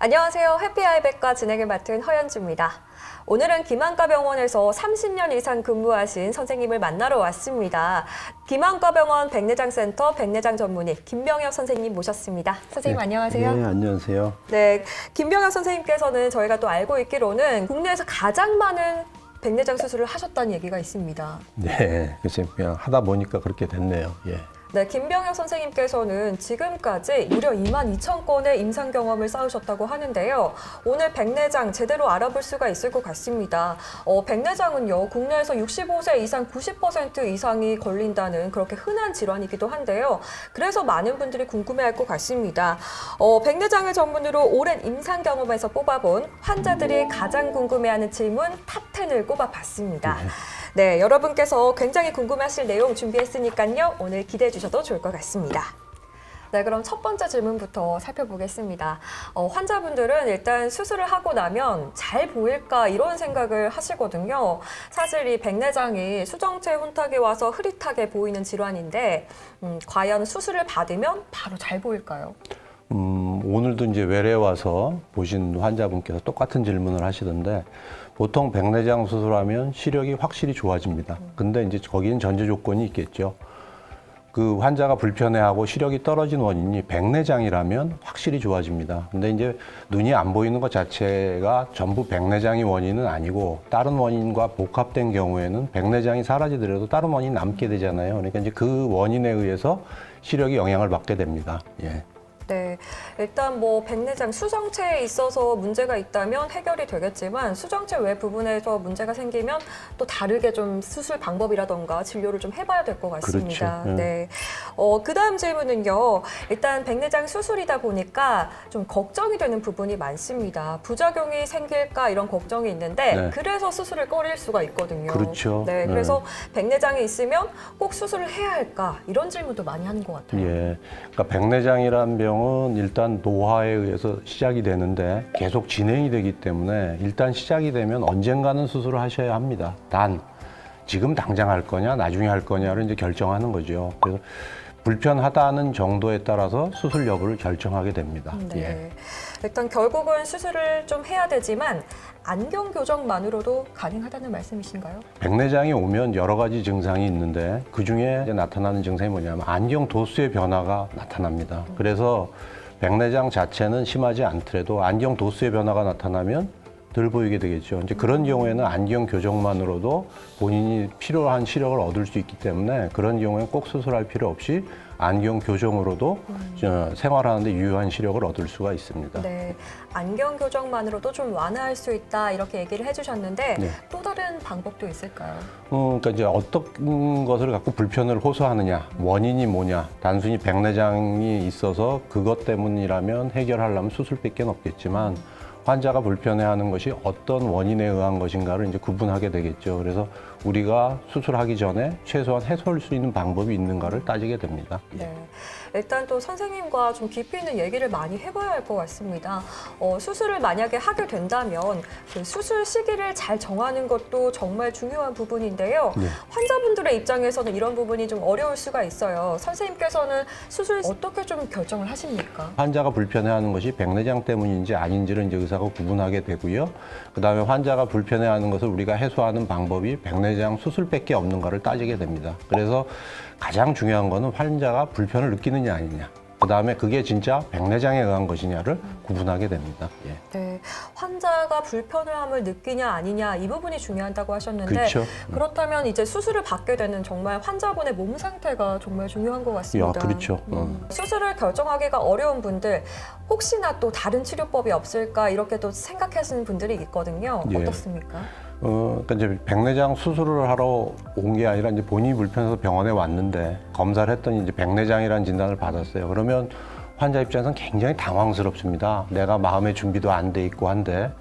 안녕하세요. 해피아이백과 진행을 맡은 허연주입니다. 오늘은 김한과병원에서 30년 이상 근무하신 선생님을 만나러 왔습니다. 김한과병원 백내장센터 백내장 전문의 김병혁 선생님 모셨습니다. 선생님 안녕하세요. 네, 안녕하세요. 네, 김병혁 선생님께서는 저희가 또 알고 있기로는 국내에서 가장 많은 백내장 수술을 하셨다는 얘기가 있습니다. 네, 그래서 그냥 하다 보니까 그렇게 됐네요. 예. 네, 김병혁 선생님께서는 지금까지 무려 22,000건의 임상 경험을 쌓으셨다고 하는데요. 오늘 백내장 제대로 알아볼 수가 있을 것 같습니다. 백내장은요, 국내에서 65세 이상 90% 이상이 걸린다는 그렇게 흔한 질환이기도 한데요. 그래서 많은 분들이 궁금해할 것 같습니다. 백내장을 전문으로 오랜 임상 경험에서 뽑아본 환자들이 가장 궁금해하는 질문 탑10을 꼽아봤습니다. 네, 여러분께서 굉장히 궁금하실 내용 준비했으니까요. 오늘 기대해 주셔도 좋을 것 같습니다. 네, 그럼 첫 번째 질문부터 살펴보겠습니다. 환자분들은 일단 수술을 하고 나면 잘 보일까 이런 생각을 하시거든요. 사실 이 백내장이 수정체 혼탁에 와서 흐릿하게 보이는 질환인데 과연 수술을 받으면 바로 잘 보일까요? 오늘도 이제 외래 와서 보신 환자분께서 똑같은 질문을 하시던데 보통 백내장 수술하면 시력이 확실히 좋아집니다. 근데 이제 거기는 전제 조건이 있겠죠. 그 환자가 불편해하고 시력이 떨어진 원인이 백내장이라면 확실히 좋아집니다. 근데 이제 눈이 안 보이는 것 자체가 전부 백내장이 원인은 아니고 다른 원인과 복합된 경우에는 백내장이 사라지더라도 다른 원인이 남게 되잖아요. 그러니까 이제 그 원인에 의해서 시력이 영향을 받게 됩니다. 예. 네, 일단 뭐 백내장 수정체에 있어서 문제가 있다면 해결이 되겠지만 수정체 외 부분에서 문제가 생기면 또 다르게 좀 수술 방법이라던가 진료를 좀 해봐야 될 것 같습니다. 그렇죠. 네, 그다음 질문은요. 일단 백내장 수술이다 보니까 좀 걱정이 되는 부분이 많습니다. 부작용이 생길까 이런 걱정이 있는데 네. 그래서 수술을 꺼릴 수가 있거든요. 그렇죠. 네, 그래서 백내장이 있으면 꼭 수술을 해야 할까 이런 질문도 많이 하는 것 같아요. 예. 그러니까 백내장이라는 병은 일단 노화에 의해서 시작이 되는데 계속 진행이 되기 때문에 일단 시작이 되면 언젠가는 수술을 하셔야 합니다. 단 지금 당장 할 거냐 나중에 할 거냐를 이제 결정하는 거죠. 그래서 불편하다는 정도에 따라서 수술 여부를 결정하게 됩니다. 네. 예. 일단 결국은 수술을 좀 해야 되지만 안경 교정만으로도 가능하다는 말씀이신가요? 백내장이 오면 여러 가지 증상이 있는데 그중에 이제 나타나는 증상이 뭐냐면 안경 도수의 변화가 나타납니다. 그래서 백내장 자체는 심하지 않더라도 안경 도수의 변화가 나타나면 덜 보이게 되겠죠. 이제 그런 경우에는 안경 교정만으로도 본인이 필요한 시력을 얻을 수 있기 때문에 그런 경우에는 꼭 수술할 필요 없이 안경 교정으로도 생활하는데 유효한 시력을 얻을 수가 있습니다. 네, 안경 교정만으로도 좀 완화할 수 있다 이렇게 얘기를 해주셨는데 네. 또 다른 방법도 있을까요? 그러니까 이제 어떤 것을 갖고 불편을 호소하느냐, 원인이 뭐냐, 단순히 백내장이 있어서 그것 때문이라면 해결하려면 수술밖에 없겠지만 환자가 불편해하는 것이 어떤 원인에 의한 것인가를 이제 구분하게 되겠죠. 그래서 우리가 수술하기 전에 최소한 해소할 수 있는 방법이 있는가를 따지게 됩니다. 네. 일단 또 선생님과 좀 깊이 있는 얘기를 많이 해봐야 할 것 같습니다. 수술을 만약에 하게 된다면 그 수술 시기를 잘 정하는 것도 정말 중요한 부분인데요. 네. 환자분들의 입장에서는 이런 부분이 좀 어려울 수가 있어요. 선생님께서는 수술 어떻게 좀 결정을 하십니까? 환자가 불편해하는 것이 백내장 때문인지 아닌지를 이제 의사가 구분하게 되고요. 그다음에 환자가 불편해하는 것을 우리가 해소하는 방법이 백내장 수술밖에 없는가를 따지게 됩니다. 그래서 가장 중요한 거는 환자가 불편을 느끼느냐 아니냐. 그다음에 그게 진짜 백내장에 의한 것이냐를 구분하게 됩니다. 예. 네, 환자가 불편함을 느끼냐 아니냐 이 부분이 중요하다고 하셨는데 그렇죠. 그렇다면 이제 수술을 받게 되는 정말 환자분의 몸 상태가 정말 중요한 것 같습니다. 야, 그렇죠. 수술을 결정하기가 어려운 분들 혹시나 또 다른 치료법이 없을까 이렇게 또 생각하시는 분들이 있거든요. 예. 어떻습니까? 그러니까 이제 백내장 수술을 하러 온 게 아니라 이제 본인이 불편해서 병원에 왔는데 검사를 했더니 이제 백내장이라는 진단을 받았어요. 그러면 환자 입장에서는 굉장히 당황스럽습니다. 내가 마음의 준비도 안 돼 있고 한데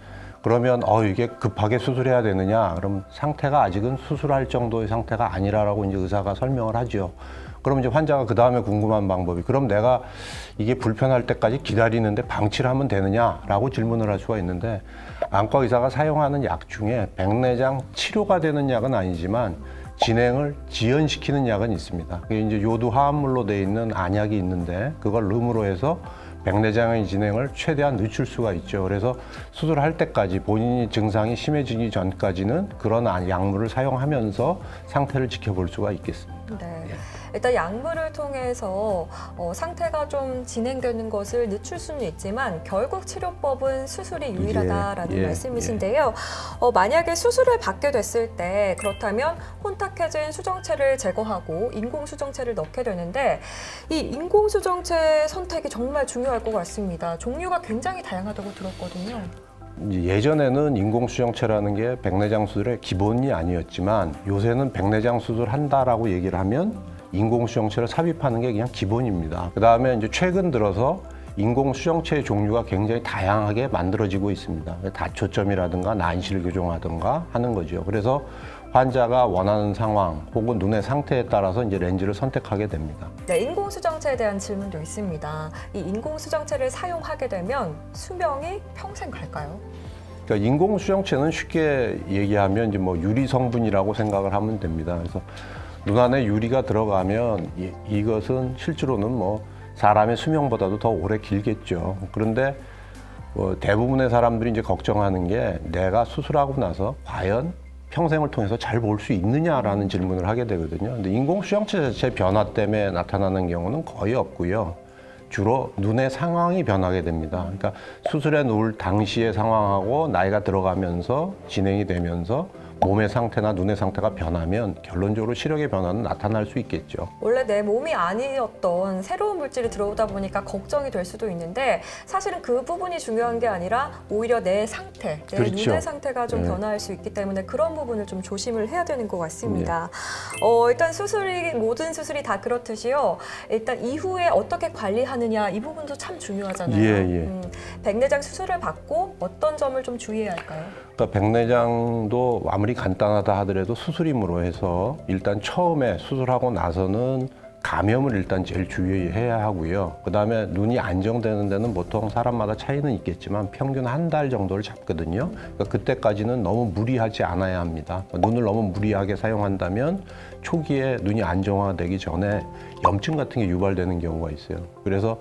그러면 이게 급하게 수술해야 되느냐? 그럼 상태가 아직은 수술할 정도의 상태가 아니라라고 이제 의사가 설명을 하죠. 그럼 이제 환자가 그 다음에 궁금한 방법이 그럼 내가 이게 불편할 때까지 기다리는데 방치를 하면 되느냐라고 질문을 할 수가 있는데 안과 의사가 사용하는 약 중에 백내장 치료가 되는 약은 아니지만 진행을 지연시키는 약은 있습니다. 그게 이제 요도 화합물로 되어 있는 안약이 있는데 그걸 름으로 해서 백내장의 진행을 최대한 늦출 수가 있죠. 그래서 수술할 때까지 본인이 증상이 심해지기 전까지는 그런 약물을 사용하면서 상태를 지켜볼 수가 있겠습니다. 네. 일단 약물을 통해서 상태가 좀 진행되는 것을 늦출 수는 있지만 결국 치료법은 수술이 유일하다라는 말씀이신데요. 만약에 수술을 받게 됐을 때 그렇다면 혼탁해진 수정체를 제거하고 인공수정체를 넣게 되는데 이 인공수정체 선택이 정말 중요할 것 같습니다. 종류가 굉장히 다양하다고 들었거든요. 예전에는 인공수정체라는 게 백내장 수술의 기본이 아니었지만 요새는 백내장 수술한다라고 얘기를 하면 인공수정체를 삽입하는 게 그냥 기본입니다. 그 다음에 이제 최근 들어서 인공수정체의 종류가 굉장히 다양하게 만들어지고 있습니다. 다초점이라든가 난시를 교정하든가 하는 거죠. 그래서 환자가 원하는 상황 혹은 눈의 상태에 따라서 이제 렌즈를 선택하게 됩니다. 네, 인공수정체에 대한 질문도 있습니다. 이 인공수정체를 사용하게 되면 수명이 평생 갈까요? 그러니까 인공수정체는 쉽게 얘기하면 이제 뭐 유리 성분이라고 생각을 하면 됩니다. 그래서 눈 안에 유리가 들어가면 이것은 실제로는 뭐 사람의 수명보다도 더 오래 길겠죠. 그런데 대부분의 사람들이 이제 걱정하는 게 내가 수술하고 나서 과연 평생을 통해서 잘 볼 수 있느냐라는 질문을 하게 되거든요. 근데 인공수정체 자체 변화 때문에 나타나는 경우는 거의 없고요. 주로 눈의 상황이 변하게 됩니다. 그러니까 수술에 누울 당시의 상황하고 나이가 들어가면서 진행이 되면서 몸의 상태나 눈의 상태가 변하면 결론적으로 시력의 변화는 나타날 수 있겠죠. 원래 내 몸이 아니었던 새로운 물질이 들어오다 보니까 걱정이 될 수도 있는데 사실은 그 부분이 중요한 게 아니라 오히려 내 상태, 내 그렇죠. 눈의 상태가 좀 변화할 수 있기 때문에 그런 부분을 좀 조심을 해야 되는 것 같습니다. 일단 모든 수술이 다 그렇듯이요. 일단 이후에 어떻게 관리하느냐 이 부분도 참 중요하잖아요. 백내장 수술을 받고 어떤 점을 좀 주의해야 할까요? 그러니까 백내장도 아무리 간단하다 하더라도 수술임으로 해서 일단 처음에 수술하고 나서는 감염을 일단 제일 주의해야 하고요. 그다음에 눈이 안정되는 데는 보통 사람마다 차이는 있겠지만 평균 한 달 정도를 잡거든요. 그러니까 그때까지는 너무 무리하지 않아야 합니다. 눈을 너무 무리하게 사용한다면 초기에 눈이 안정화되기 전에 염증 같은 게 유발되는 경우가 있어요. 그래서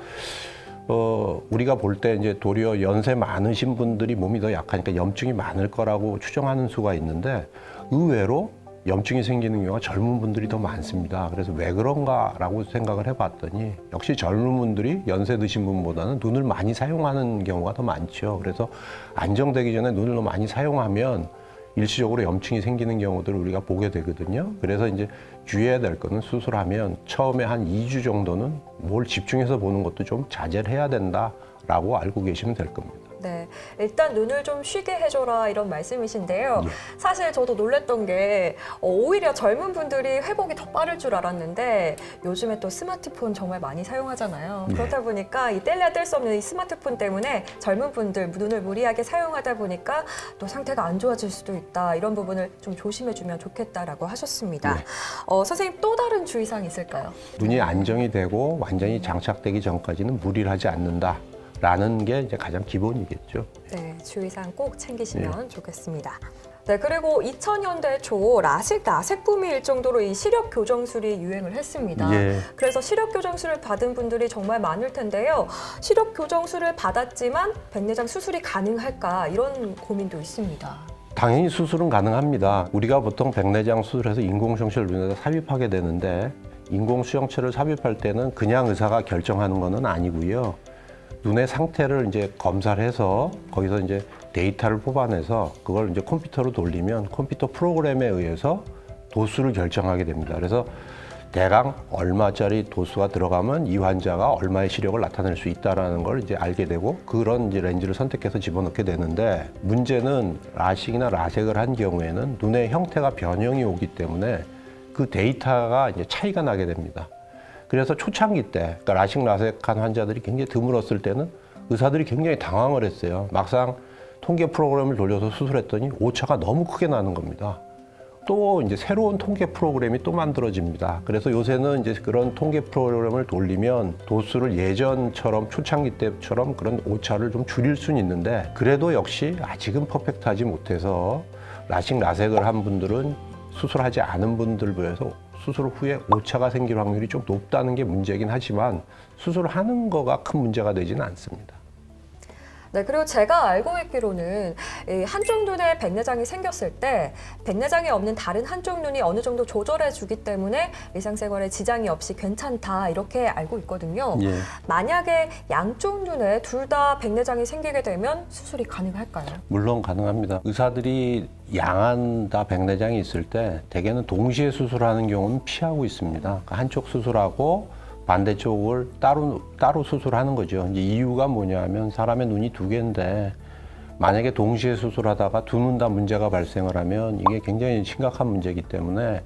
우리가 볼 때 이제 도리어 연세 많으신 분들이 몸이 더 약하니까 염증이 많을 거라고 추정하는 수가 있는데 의외로 염증이 생기는 경우가 젊은 분들이 더 많습니다. 그래서 왜 그런가라고 생각을 해봤더니 역시 젊은 분들이 연세 드신 분보다는 눈을 많이 사용하는 경우가 더 많죠. 그래서 안정되기 전에 눈을 너무 많이 사용하면 일시적으로 염증이 생기는 경우들을 우리가 보게 되거든요. 그래서 이제 주의해야 될 거는 수술하면 처음에 한 2주 정도는 뭘 집중해서 보는 것도 좀 자제를 해야 된다라고 알고 계시면 될 겁니다. 네, 일단 눈을 좀 쉬게 해줘라 이런 말씀이신데요. 사실 저도 놀랬던 게 오히려 젊은 분들이 회복이 더 빠를 줄 알았는데 요즘에 또 스마트폰 정말 많이 사용하잖아요. 그렇다 보니까 이 뗄래야 뗄 수 없는 이 스마트폰 때문에 젊은 분들 눈을 무리하게 사용하다 보니까 또 상태가 안 좋아질 수도 있다. 이런 부분을 좀 조심해주면 좋겠다라고 하셨습니다. 선생님 또 다른 주의사항 있을까요? 눈이 안정이 되고 완전히 장착되기 전까지는 무리를 하지 않는다. 라는 게 이제 가장 기본이겠죠. 네, 주의사항 꼭 챙기시면 좋겠습니다. 네, 그리고 2000년대 초 라식 붐일 정도로 이 시력 교정술이 유행을 했습니다. 그래서 시력 교정술을 받은 분들이 정말 많을 텐데요. 시력 교정술을 받았지만 백내장 수술이 가능할까 이런 고민도 있습니다. 당연히 수술은 가능합니다. 우리가 보통 백내장 수술해서 인공수정체를 눈에다 삽입하게 되는데 인공수정체를 삽입할 때는 그냥 의사가 결정하는 것은 아니고요. 눈의 상태를 이제 검사를 해서 거기서 이제 데이터를 뽑아내서 그걸 이제 컴퓨터로 돌리면 컴퓨터 프로그램에 의해서 도수를 결정하게 됩니다. 그래서 대강 얼마짜리 도수가 들어가면 이 환자가 얼마의 시력을 나타낼 수 있다라는 걸 이제 알게 되고 그런 이제 렌즈를 선택해서 집어넣게 되는데 문제는 라식이나 라섹을 한 경우에는 눈의 형태가 변형이 오기 때문에 그 데이터가 이제 차이가 나게 됩니다. 그래서 초창기 때, 그러니까 라식 라섹한 환자들이 굉장히 드물었을 때는 의사들이 굉장히 당황을 했어요. 막상 통계 프로그램을 돌려서 수술했더니 오차가 너무 크게 나는 겁니다. 또 이제 새로운 통계 프로그램이 또 만들어집니다. 그래서 요새는 이제 그런 통계 프로그램을 돌리면 도수를 예전처럼 초창기 때처럼 그런 오차를 좀 줄일 수는 있는데 그래도 역시 아직은 퍼펙트하지 못해서 라식 라섹을 한 분들은 수술하지 않은 분들 비해서 수술 후에 오차가 생길 확률이 좀 높다는 게 문제긴 하지만 수술하는 거가 큰 문제가 되지는 않습니다. 네, 그리고 제가 알고 있기로는 이 한쪽 눈에 백내장이 생겼을 때 백내장이 없는 다른 한쪽 눈이 어느 정도 조절해 주기 때문에 일상생활에 지장이 없이 괜찮다 이렇게 알고 있거든요. 예. 만약에 양쪽 눈에 둘 다 백내장이 생기게 되면 수술이 가능할까요? 물론 가능합니다. 의사들이 양안 다 백내장이 있을 때 대개는 동시에 수술하는 경우는 피하고 있습니다. 그러니까 한쪽 수술하고 반대쪽을 따로 수술하는 거죠. 이제 이유가 뭐냐면 사람의 눈이 두 개인데 만약에 동시에 수술하다가 두 눈 다 문제가 발생을 하면 이게 굉장히 심각한 문제이기 때문에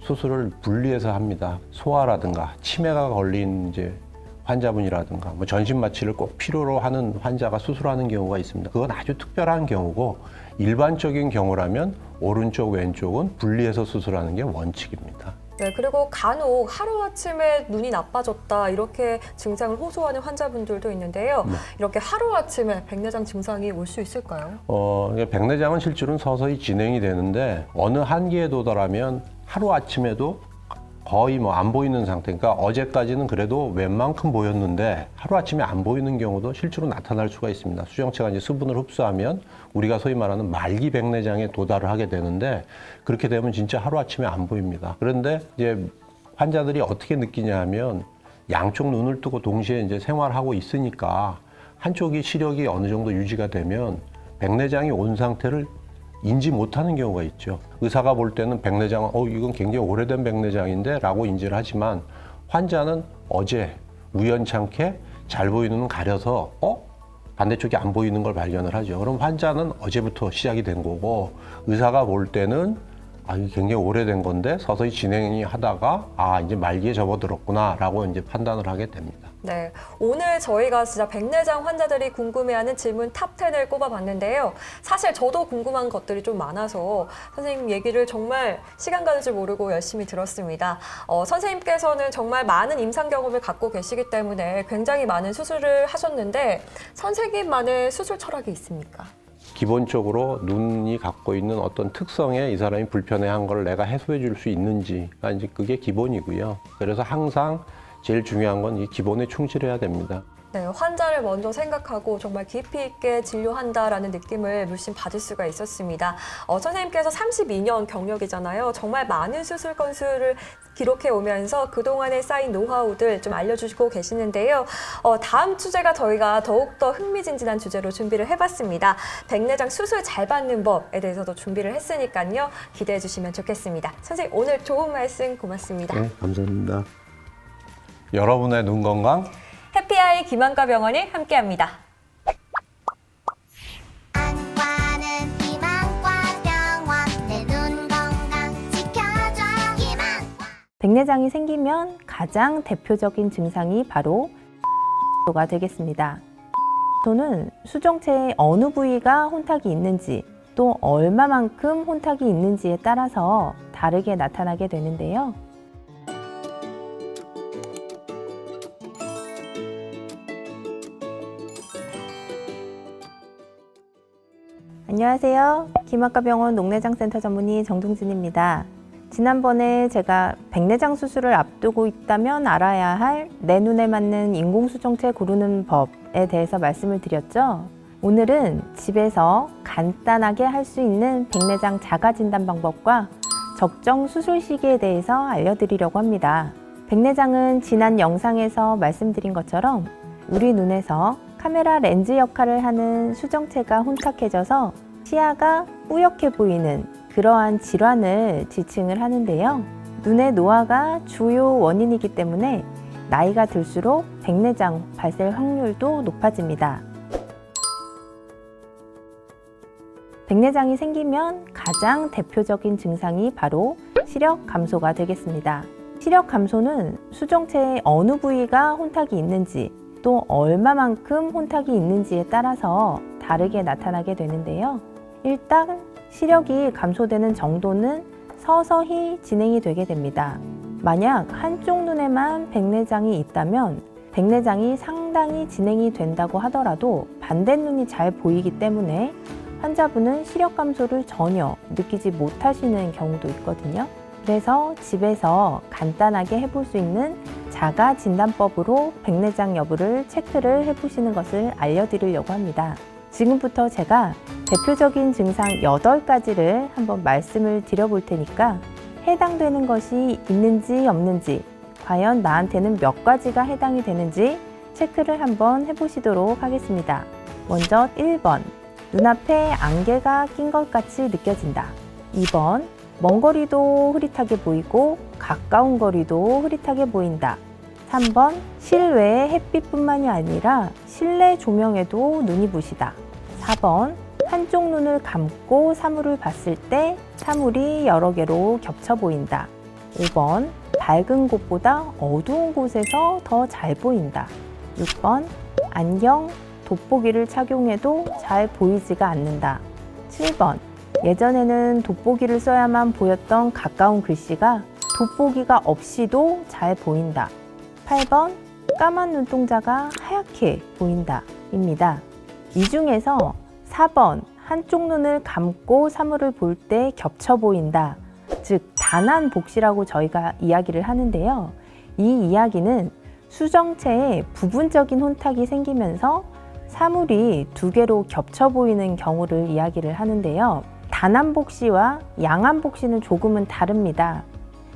수술을 분리해서 합니다. 소아라든가 치매가 걸린 이제 환자분이라든가 뭐 전신 마취를 꼭 필요로 하는 환자가 수술하는 경우가 있습니다. 그건 아주 특별한 경우고 일반적인 경우라면 오른쪽 왼쪽은 분리해서 수술하는 게 원칙입니다. 네, 그리고 간혹 하루아침에 눈이 나빠졌다 이렇게 증상을 호소하는 환자분들도 있는데요. 네. 이렇게 하루아침에 백내장 증상이 올 수 있을까요? 백내장은 실제로는 서서히 진행이 되는데 어느 한계에 도달하면 하루아침에도 거의 뭐 안 보이는 상태. 그러니까 어제까지는 그래도 웬만큼 보였는데 하루아침에 안 보이는 경우도 실제로 나타날 수가 있습니다. 수정체가 이제 수분을 흡수하면 우리가 소위 말하는 말기 백내장에 도달을 하게 되는데 그렇게 되면 진짜 하루아침에 안 보입니다. 그런데 이제 환자들이 어떻게 느끼냐 하면 양쪽 눈을 뜨고 동시에 이제 생활하고 있으니까 한쪽이 시력이 어느 정도 유지가 되면 백내장이 온 상태를 인지 못하는 경우가 있죠. 의사가 볼 때는 백내장은 이건 굉장히 오래된 백내장인데 라고 인지를 하지만 환자는 어제 우연찮게 잘 보이는 눈 가려서 반대쪽이 안 보이는 걸 발견을 하죠. 그럼 환자는 어제부터 시작이 된 거고 의사가 볼 때는 이게 굉장히 오래된 건데 서서히 진행이 하다가 이제 말기에 접어들었구나 라고 이제 판단을 하게 됩니다. 네, 오늘 저희가 진짜 백내장 환자들이 궁금해하는 질문 탑 10을 꼽아봤는데요. 사실 저도 궁금한 것들이 좀 많아서 선생님 얘기를 정말 시간 가는 줄 모르고 열심히 들었습니다. 선생님께서는 정말 많은 임상 경험을 갖고 계시기 때문에 굉장히 많은 수술을 하셨는데 선생님만의 수술 철학이 있습니까? 기본적으로 눈이 갖고 있는 어떤 특성에 이 사람이 불편해한 걸 내가 해소해 줄 수 있는지가 이제 그게 기본이고요. 그래서 항상 제일 중요한 건 이 기본에 충실해야 됩니다. 네, 환자를 먼저 생각하고 정말 깊이 있게 진료한다라는 느낌을 물씬 받을 수가 있었습니다. 선생님께서 32년 경력이잖아요. 정말 많은 수술 건수를 기록해 오면서 그동안에 쌓인 노하우들 좀 알려주시고 계시는데요. 다음 주제가 저희가 더욱더 흥미진진한 주제로 준비를 해봤습니다. 백내장 수술 잘 받는 법에 대해서도 준비를 했으니까요. 기대해 주시면 좋겠습니다. 선생님 오늘 좋은 말씀 고맙습니다. 네, 감사합니다. 여러분의 눈 건강 해피아이 김한과 병원이 함께합니다. 안과는 김한과 병원 내 눈 건강 지켜줘 김한과. 백내장이 생기면 가장 대표적인 증상이 바로 가 되겠습니다. 또는 수정체의 어느 부위가 혼탁이 있는지 또 얼마만큼 혼탁이 있는지에 따라서 다르게 나타나게 되는데요. 안녕하세요. 김학과 병원 녹내장센터 전문의 정동진입니다. 지난번에 제가 백내장 수술을 앞두고 있다면 알아야 할 내 눈에 맞는 인공수정체 고르는 법에 대해서 말씀을 드렸죠. 오늘은 집에서 간단하게 할 수 있는 백내장 자가 진단 방법과 적정 수술 시기에 대해서 알려드리려고 합니다. 백내장은 지난 영상에서 말씀드린 것처럼 우리 눈에서 카메라 렌즈 역할을 하는 수정체가 혼탁해져서 시야가 뿌옇게 보이는 그러한 질환을 지칭을 하는데요. 눈의 노화가 주요 원인이기 때문에 나이가 들수록 백내장 발생 확률도 높아집니다. 백내장이 생기면 가장 대표적인 증상이 바로 시력 감소가 되겠습니다. 시력 감소는 수정체의 어느 부위가 혼탁이 있는지 또 얼마만큼 혼탁이 있는지에 따라서 다르게 나타나게 되는데요. 일단 시력이 감소되는 정도는 서서히 진행이 되게 됩니다. 만약 한쪽 눈에만 백내장이 있다면 백내장이 상당히 진행이 된다고 하더라도 반대 눈이 잘 보이기 때문에 환자분은 시력 감소를 전혀 느끼지 못하시는 경우도 있거든요. 그래서 집에서 간단하게 해볼 수 있는 자가 진단법으로 백내장 여부를 체크를 해보시는 것을 알려드리려고 합니다. 지금부터 제가 대표적인 증상 8가지를 한번 말씀을 드려볼 테니까 해당되는 것이 있는지 없는지, 과연 나한테는 몇 가지가 해당이 되는지 체크를 한번 해보시도록 하겠습니다. 먼저 1번, 눈앞에 안개가 낀 것 같이 느껴진다. 2번, 먼 거리도 흐릿하게 보이고 가까운 거리도 흐릿하게 보인다. 3번, 실외의 햇빛뿐만이 아니라 실내 조명에도 눈이 부시다. 4번, 한쪽 눈을 감고 사물을 봤을 때 사물이 여러 개로 겹쳐 보인다. 5번, 밝은 곳보다 어두운 곳에서 더 잘 보인다. 6번, 안경, 돋보기를 착용해도 잘 보이지가 않는다. 7번, 예전에는 돋보기를 써야만 보였던 가까운 글씨가 돋보기가 없이도 잘 보인다. 8번, 까만 눈동자가 하얗게 보인다 입니다. 이 중에서 4번, 한쪽 눈을 감고 사물을 볼 때 겹쳐 보인다, 즉 단한 복시라고 저희가 이야기를 하는데요. 이 이야기는 수정체에 부분적인 혼탁이 생기면서 사물이 두 개로 겹쳐 보이는 경우를 이야기를 하는데요. 단한 복시와 양한 복시는 조금은 다릅니다.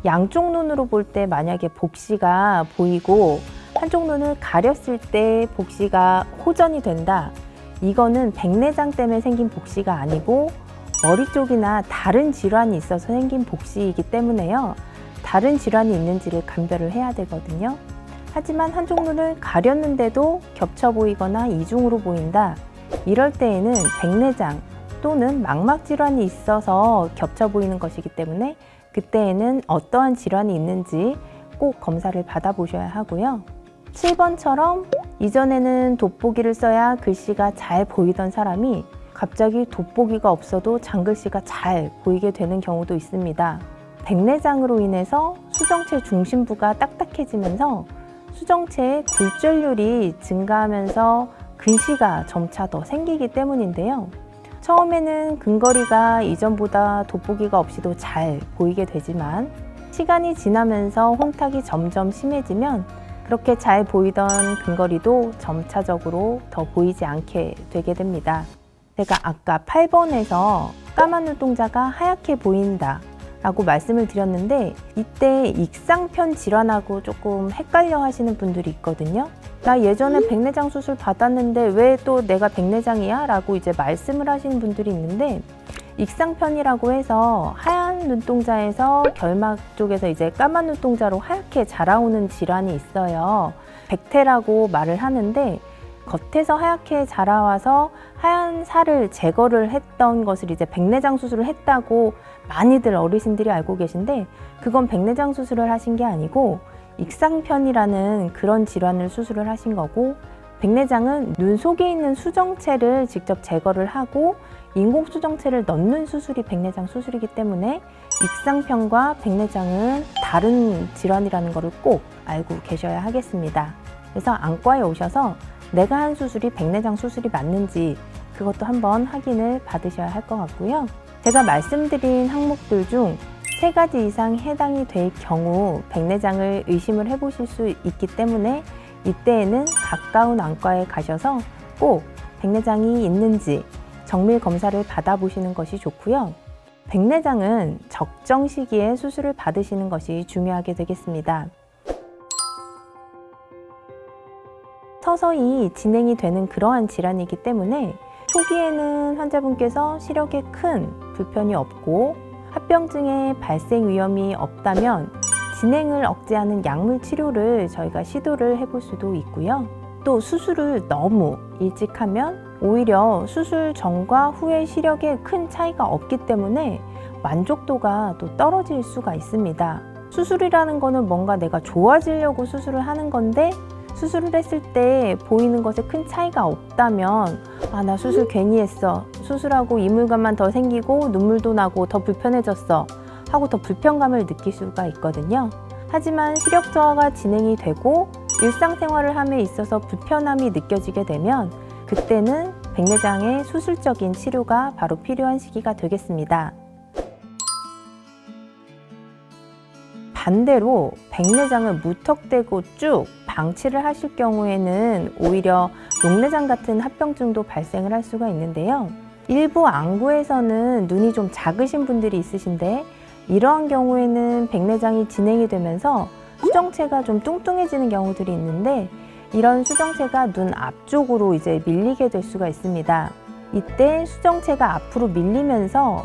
양쪽 눈으로 볼 때 만약에 복시가 보이고 한쪽 눈을 가렸을 때 복시가 호전이 된다. 이거는 백내장 때문에 생긴 복시가 아니고 머리 쪽이나 다른 질환이 있어서 생긴 복시이기 때문에요. 다른 질환이 있는지를 감별을 해야 되거든요. 하지만 한쪽 눈을 가렸는데도 겹쳐 보이거나 이중으로 보인다. 이럴 때에는 백내장 또는 망막 질환이 있어서 겹쳐 보이는 것이기 때문에 그때에는 어떠한 질환이 있는지 꼭 검사를 받아보셔야 하고요. 7번처럼 이전에는 돋보기를 써야 글씨가 잘 보이던 사람이 갑자기 돋보기가 없어도 장글씨가 잘 보이게 되는 경우도 있습니다. 백내장으로 인해서 수정체 중심부가 딱딱해지면서 수정체의 굴절률이 증가하면서 근시가 점차 더 생기기 때문인데요. 처음에는 근거리가 이전보다 돋보기가 없이도 잘 보이게 되지만 시간이 지나면서 혼탁이 점점 심해지면 그렇게 잘 보이던 근거리도 점차적으로 더 보이지 않게 되게 됩니다. 제가 아까 8번에서 까만 눈동자가 하얗게 보인다 라고 말씀을 드렸는데 이때 익상편 질환하고 조금 헷갈려 하시는 분들이 있거든요. 나 예전에 백내장 수술 받았는데 왜 또 내가 백내장이야? 라고 이제 말씀을 하시는 분들이 있는데 익상편이라고 해서 하얀 눈동자에서 결막 쪽에서 이제 까만 눈동자로 하얗게 자라오는 질환이 있어요. 백태라고 말을 하는데 겉에서 하얗게 자라와서 하얀 살을 제거를 했던 것을 이제 백내장 수술을 했다고 많이들 어르신들이 알고 계신데 그건 백내장 수술을 하신 게 아니고 익상편이라는 그런 질환을 수술을 하신 거고 백내장은 눈 속에 있는 수정체를 직접 제거를 하고 인공수정체를 넣는 수술이 백내장 수술이기 때문에 익상편과 백내장은 다른 질환이라는 것을 꼭 알고 계셔야 하겠습니다. 그래서 안과에 오셔서 내가 한 수술이 백내장 수술이 맞는지 그것도 한번 확인을 받으셔야 할 것 같고요. 제가 말씀드린 항목들 중 3가지 이상 해당이 될 경우 백내장을 의심을 해보실 수 있기 때문에 이때에는 가까운 안과에 가셔서 꼭 백내장이 있는지 정밀 검사를 받아보시는 것이 좋고요. 백내장은 적정 시기에 수술을 받으시는 것이 중요하게 되겠습니다. 서서히 진행이 되는 그러한 질환이기 때문에 초기에는 환자분께서 시력에 큰 불편이 없고 합병증의 발생 위험이 없다면 진행을 억제하는 약물 치료를 저희가 시도를 해볼 수도 있고요. 또 수술을 너무 일찍 하면 오히려 수술 전과 후의 시력에 큰 차이가 없기 때문에 만족도가 또 떨어질 수가 있습니다. 수술이라는 거는 뭔가 내가 좋아지려고 수술을 하는 건데 수술을 했을 때 보이는 것에 큰 차이가 없다면 아, 나 수술 괜히 했어. 수술하고 이물감만 더 생기고 눈물도 나고 더 불편해졌어. 하고 더 불편감을 느낄 수가 있거든요. 하지만 시력 저하가 진행이 되고 일상생활을 함에 있어서 불편함이 느껴지게 되면 그때는 백내장의 수술적인 치료가 바로 필요한 시기가 되겠습니다. 반대로 백내장을 무턱대고 쭉 방치를 하실 경우에는 오히려 녹내장 같은 합병증도 발생을 할 수가 있는데요. 일부 안구에서는 눈이 좀 작으신 분들이 있으신데 이러한 경우에는 백내장이 진행이 되면서 수정체가 좀 뚱뚱해지는 경우들이 있는데 이런 수정체가 눈 앞쪽으로 이제 밀리게 될 수가 있습니다. 이때 수정체가 앞으로 밀리면서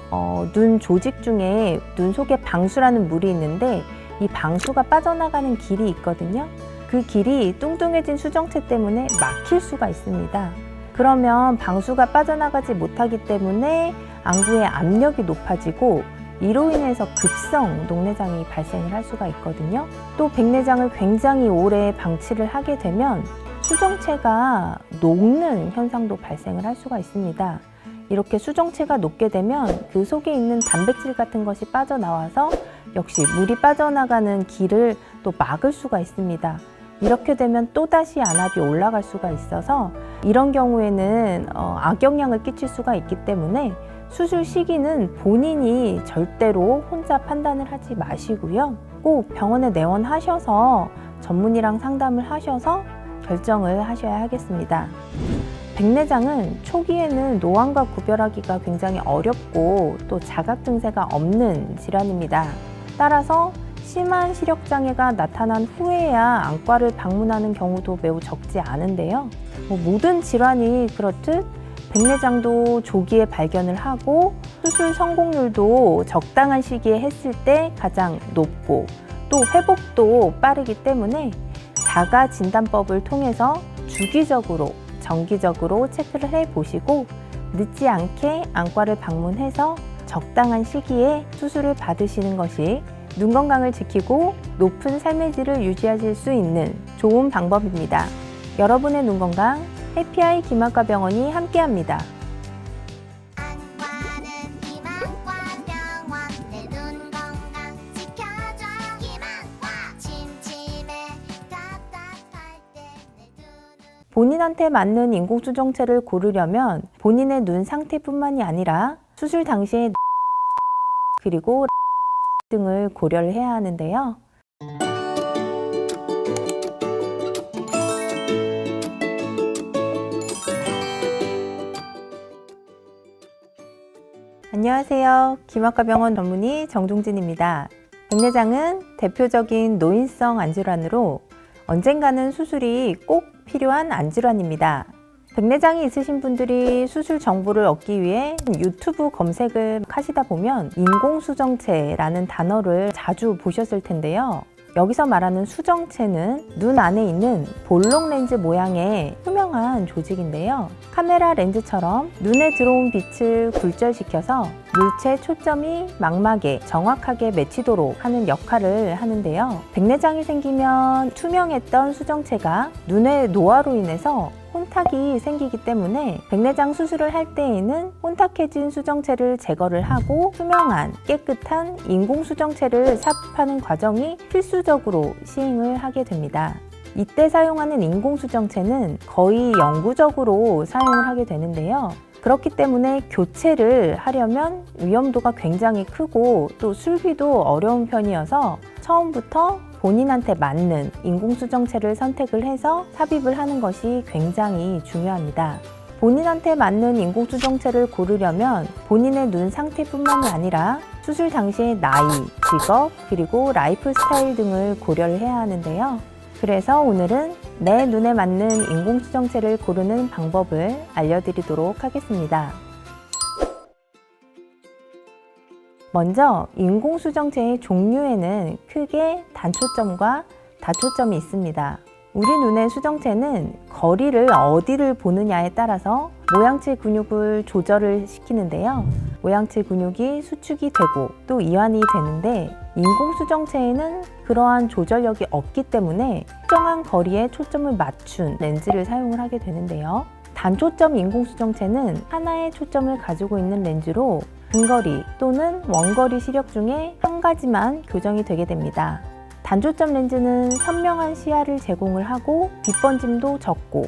눈 조직 중에 눈 속에 방수라는 물이 있는데 이 방수가 빠져나가는 길이 있거든요. 그 길이 뚱뚱해진 수정체 때문에 막힐 수가 있습니다. 그러면 방수가 빠져나가지 못하기 때문에 안구의 압력이 높아지고 이로 인해서 급성 녹내장이 발생을 할 수가 있거든요. 또 백내장을 굉장히 오래 방치를 하게 되면 수정체가 녹는 현상도 발생을 할 수가 있습니다. 이렇게 수정체가 녹게 되면 그 속에 있는 단백질 같은 것이 빠져나와서 역시 물이 빠져나가는 길을 또 막을 수가 있습니다. 이렇게 되면 또다시 안압이 올라갈 수가 있어서 이런 경우에는 악영향을 끼칠 수가 있기 때문에 수술 시기는 본인이 절대로 혼자 판단을 하지 마시고요. 꼭 병원에 내원하셔서 전문의랑 상담을 하셔서 결정을 하셔야 하겠습니다. 백내장은 초기에는 노안과 구별하기가 굉장히 어렵고 또 자각 증세가 없는 질환입니다. 따라서 심한 시력장애가 나타난 후에야 안과를 방문하는 경우도 매우 적지 않은데요. 모든 질환이 그렇듯 백내장도 조기에 발견을 하고 수술 성공률도 적당한 시기에 했을 때 가장 높고 또 회복도 빠르기 때문에 자가 진단법을 통해서 주기적으로 정기적으로 체크를 해보시고 늦지 않게 안과를 방문해서 적당한 시기에 수술을 받으시는 것이 눈 건강을 지키고 높은 삶의 질을 유지하실 수 있는 좋은 방법입니다. 여러분의 눈 건강 해피아이 김학과병원이 함께합니다. 안과는 김학과병원 내 눈 건강 지켜줘 김학과 침침해 답답할 때 내 눈은 본인한테 맞는 인공수정체를 고르려면 본인의 눈 상태뿐만이 아니라 수술 당시에 그리고 등을 고려를 해야 하는데요. 안녕하세요. 김학과병원 전문의 정종진입니다. 백내장은 대표적인 노인성 안질환으로 언젠가는 수술이 꼭 필요한 안질환입니다. 백내장이 있으신 분들이 수술 정보를 얻기 위해 유튜브 검색을 하시다 보면 인공수정체라는 단어를 자주 보셨을 텐데요. 여기서 말하는 수정체는 눈 안에 있는 볼록 렌즈 모양의 투명한 조직인데요. 카메라 렌즈처럼 눈에 들어온 빛을 굴절시켜서 물체 초점이 망막에 정확하게 맺히도록 하는 역할을 하는데요. 백내장이 생기면 투명했던 수정체가 눈의 노화로 인해서 혼탁이 생기기 때문에 백내장 수술을 할 때에는 혼탁해진 수정체를 제거를 하고 투명한 깨끗한 인공수정체를 삽입하는 과정이 필수적으로 시행을 하게 됩니다. 이때 사용하는 인공수정체는 거의 영구적으로 사용을 하게 되는데요. 그렇기 때문에 교체를 하려면 위험도가 굉장히 크고 또 술기도 어려운 편이어서 처음부터 본인한테 맞는 인공수정체를 선택을 해서 삽입을 하는 것이 굉장히 중요합니다. 본인한테 맞는 인공수정체를 고르려면 본인의 눈 상태뿐만이 아니라 수술 당시의 나이, 직업, 그리고 라이프 스타일 등을 고려를 해야 하는데요. 그래서 오늘은 내 눈에 맞는 인공수정체를 고르는 방법을 알려드리도록 하겠습니다. 먼저 인공수정체의 종류에는 크게 단초점과 다초점이 있습니다. 우리 눈의 수정체는 거리를 어디를 보느냐에 따라서 모양체 근육을 조절을 시키는데요. 모양체 근육이 수축이 되고 또 이완이 되는데 인공수정체에는 그러한 조절력이 없기 때문에 특정한 거리에 초점을 맞춘 렌즈를 사용을 하게 되는데요. 단초점 인공수정체는 하나의 초점을 가지고 있는 렌즈로 근거리 또는 원거리 시력 중에 한 가지만 교정이 되게 됩니다. 단초점 렌즈는 선명한 시야를 제공을 하고 빛번짐도 적고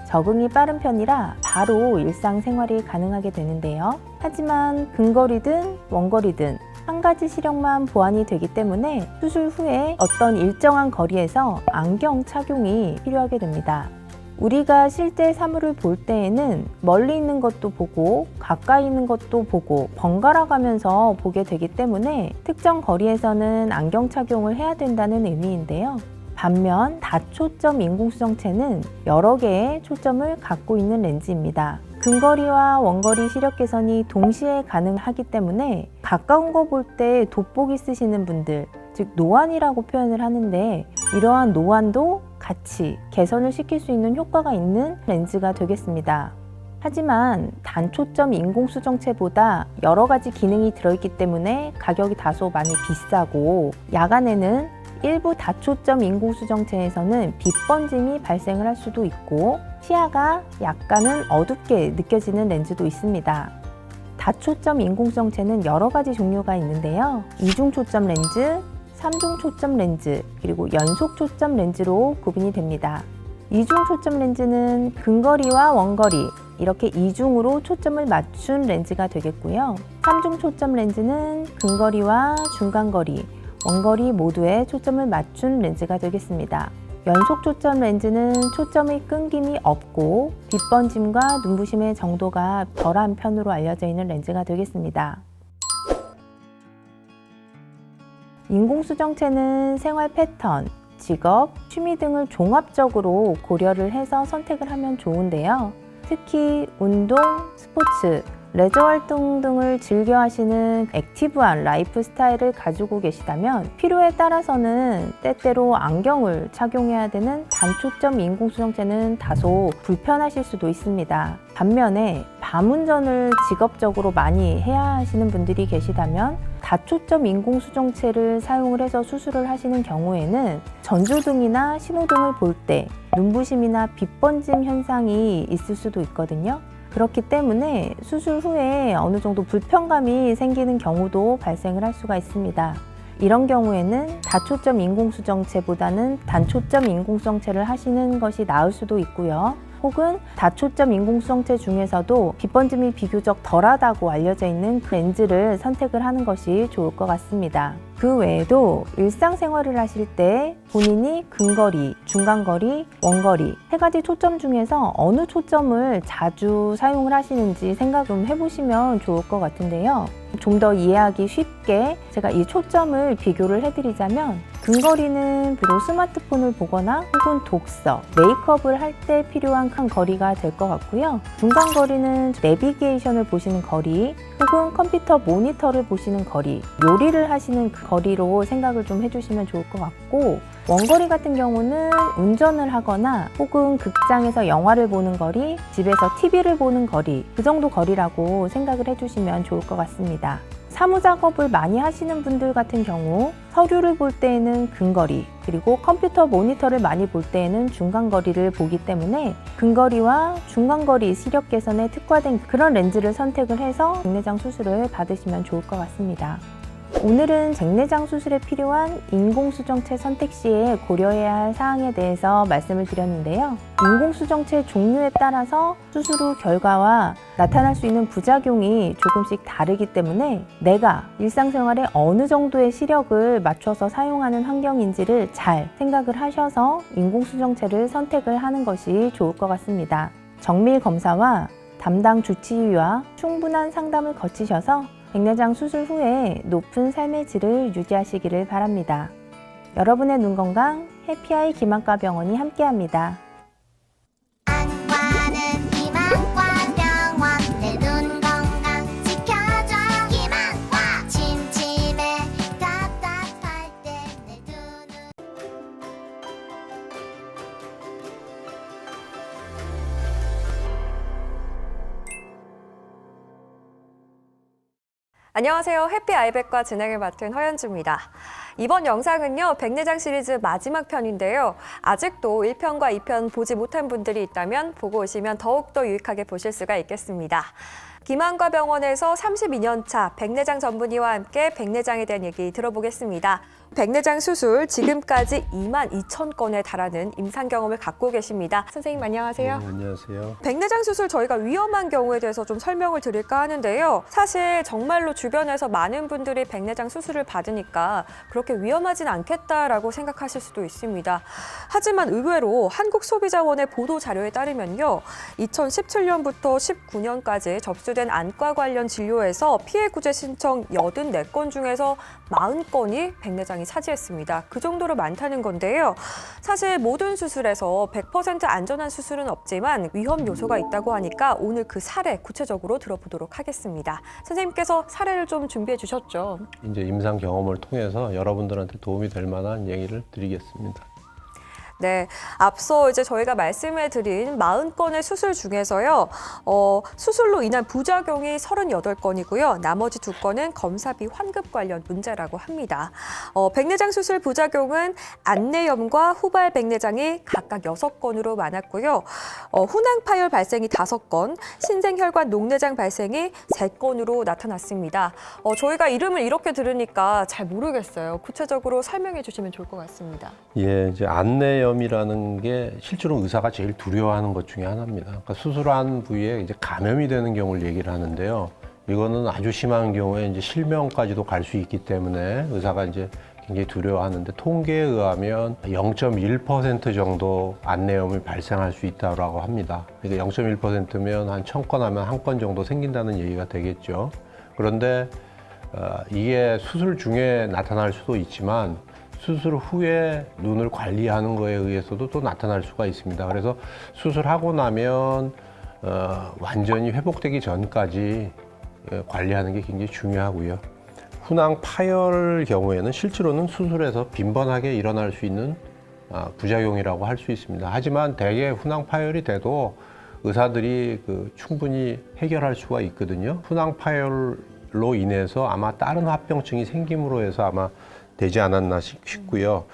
적응이 빠른 편이라 바로 일상생활이 가능하게 되는데요. 하지만 근거리든 원거리든 한 가지 시력만 보완이 되기 때문에 수술 후에 어떤 일정한 거리에서 안경 착용이 필요하게 됩니다. 우리가 실제 사물을 볼 때에는 멀리 있는 것도 보고 가까이 있는 것도 보고 번갈아 가면서 보게 되기 때문에 특정 거리에서는 안경 착용을 해야 된다는 의미인데요. 반면 다초점 인공수정체는 여러 개의 초점을 갖고 있는 렌즈입니다. 근거리와 원거리 시력 개선이 동시에 가능하기 때문에 가까운 거 볼 때 돋보기 쓰시는 분들, 즉 노안이라고 표현을 하는데 이러한 노안도 같이 개선을 시킬 수 있는 효과가 있는 렌즈가 되겠습니다. 하지만 단초점 인공수정체보다 여러 가지 기능이 들어있기 때문에 가격이 다소 많이 비싸고 야간에는 일부 다초점 인공수정체에서는 빛 번짐이 발생을 할 수도 있고 시야가 약간은 어둡게 느껴지는 렌즈도 있습니다. 다초점 인공수정체는 여러 가지 종류가 있는데요. 이중 초점 렌즈, 삼중 초점 렌즈, 그리고 연속 초점 렌즈로 구분이 됩니다. 이중 초점 렌즈는 근거리와 원거리 이렇게 이중으로 초점을 맞춘 렌즈가 되겠고요. 삼중 초점 렌즈는 근거리와 중간거리, 원거리 모두에 초점을 맞춘 렌즈가 되겠습니다. 연속 초점 렌즈는 초점의 끊김이 없고 빛 번짐과 눈부심의 정도가 덜한 편으로 알려져 있는 렌즈가 되겠습니다. 인공수정체는 생활 패턴, 직업, 취미 등을 종합적으로 고려를 해서 선택을 하면 좋은데요. 특히 운동, 스포츠, 레저 활동 등을 즐겨 하시는 액티브한 라이프 스타일을 가지고 계시다면 필요에 따라서는 때때로 안경을 착용해야 되는 단초점 인공수정체는 다소 불편하실 수도 있습니다. 반면에 밤운전을 직업적으로 많이 해야 하시는 분들이 계시다면 다초점 인공수정체를 사용을 해서 수술을 하시는 경우에는 전조등이나 신호등을 볼 때 눈부심이나 빛 번짐 현상이 있을 수도 있거든요. 그렇기 때문에 수술 후에 어느 정도 불편감이 생기는 경우도 발생을 할 수가 있습니다. 이런 경우에는 다초점 인공수정체보다는 단초점 인공수정체를 하시는 것이 나을 수도 있고요. 혹은 다초점 인공수정체 중에서도 빛 번짐이 비교적 덜하다고 알려져 있는 그 렌즈를 선택을 하는 것이 좋을 것 같습니다. 그 외에도 일상생활을 하실 때 본인이 근거리, 중간거리, 원거리 세 가지 초점 중에서 어느 초점을 자주 사용을 하시는지 생각 좀 해보시면 좋을 것 같은데요. 좀 더 이해하기 쉽게 제가 이 초점을 비교를 해드리자면 근거리는 주로 스마트폰을 보거나 혹은 독서, 메이크업을 할 때 필요한 큰 거리가 될 것 같고요. 중간거리는 내비게이션을 보시는 거리 혹은 컴퓨터 모니터를 보시는 거리, 요리를 하시는 그 거리로 생각을 좀 해주시면 좋을 것 같고 원거리 같은 경우는 운전을 하거나 혹은 극장에서 영화를 보는 거리, 집에서 TV를 보는 거리 그 정도 거리라고 생각을 해주시면 좋을 것 같습니다. 사무작업을 많이 하시는 분들 같은 경우 서류를 볼 때에는 근거리 그리고 컴퓨터 모니터를 많이 볼 때에는 중간거리를 보기 때문에 근거리와 중간거리 시력 개선에 특화된 그런 렌즈를 선택을 해서 백내장 수술을 받으시면 좋을 것 같습니다. 오늘은 백내장 수술에 필요한 인공수정체 선택 시에 고려해야 할 사항에 대해서 말씀을 드렸는데요. 인공수정체 종류에 따라서 수술 후 결과와 나타날 수 있는 부작용이 조금씩 다르기 때문에 내가 일상생활에 어느 정도의 시력을 맞춰서 사용하는 환경인지를 잘 생각을 하셔서 인공수정체를 선택을 하는 것이 좋을 것 같습니다. 정밀 검사와 담당 주치의와 충분한 상담을 거치셔서 백내장 수술 후에 높은 삶의 질을 유지하시기를 바랍니다. 여러분의 눈 건강 해피아이 김학과 병원이 함께합니다. 안과는 김학과 병원 내 눈 건강 지켜줘 김학과 침침해 답답할 때 내 눈을 안녕하세요. 해피 아이백과 진행을 맡은 허연주입니다. 이번 영상은요, 백내장 시리즈 마지막 편인데요. 아직도 1편과 2편 보지 못한 분들이 있다면 보고 오시면 더욱더 유익하게 보실 수가 있겠습니다. 김한과 병원에서 32년 차 백내장 전문의와 함께 백내장에 대한 얘기 들어보겠습니다. 백내장 수술 지금까지 22,000건에 달하는 임상 경험을 갖고 계십니다. 선생님 안녕하세요. 네, 안녕하세요. 백내장 수술 저희가 위험한 경우에 대해서 좀 설명을 드릴까 하는데요. 사실 정말로 주변에서 많은 분들이 백내장 수술을 받으니까 그렇게 위험하진 않겠다라고 생각하실 수도 있습니다. 하지만 의외로 한국소비자원의 보도 자료에 따르면요. 2017년부터 19년까지 접수된 안과 관련 진료에서 피해 구제 신청 84건 중에서 40건이 백내장이 차지했습니다. 그 정도로 많다는 건데요. 사실 모든 수술에서 100% 안전한 수술은 없지만 위험 요소가 있다고 하니까 오늘 그 사례 구체적으로 들어보도록 하겠습니다. 선생님께서 사례를 좀 준비해 주셨죠. 이제 임상 경험을 통해서 여러분들한테 도움이 될 만한 얘기를 드리겠습니다. 네, 앞서 이제 저희가 말씀해드린 40건의 수술 중에서요, 수술로 인한 부작용이 38건이고요. 나머지 2건은 검사비 환급 관련 문제라고 합니다. 백내장 수술 부작용은 안내염과 후발 백내장이 각각 6건으로 많았고요. 훈항 파열 발생이 5건, 신생혈관 녹내장 발생이 3건으로 나타났습니다. 저희가 이름을 이렇게 들으니까 잘 모르겠어요. 구체적으로 설명해 주시면 좋을 것 같습니다. 예, 이제 안내염이라는 게 실제로 의사가 제일 두려워하는 것 중에 하나입니다. 그러니까 수술한 부위에 이제 감염이 되는 경우를 얘기를 하는데요. 이거는 아주 심한 경우에 이제 실명까지도 갈 수 있기 때문에 의사가 이제 굉장히 두려워하는데 통계에 의하면 0.1% 정도 안내염이 발생할 수 있다고 합니다. 그러니까 0.1%면 한 1000건 하면 1건 정도 생긴다는 얘기가 되겠죠. 그런데 이게 수술 중에 나타날 수도 있지만 수술 후에 눈을 관리하는 거에 의해서도 또 나타날 수가 있습니다. 그래서 수술하고 나면 완전히 회복되기 전까지 관리하는 게 굉장히 중요하고요. 훈항 파열 경우에는 실제로는 수술에서 빈번하게 일어날 수 있는 부작용이라고 할 수 있습니다. 하지만 대개 훈항 파열이 돼도 의사들이 충분히 해결할 수가 있거든요. 훈항 파열로 인해서 아마 다른 합병증이 생김으로 해서 아마 되지 않았나 싶고요.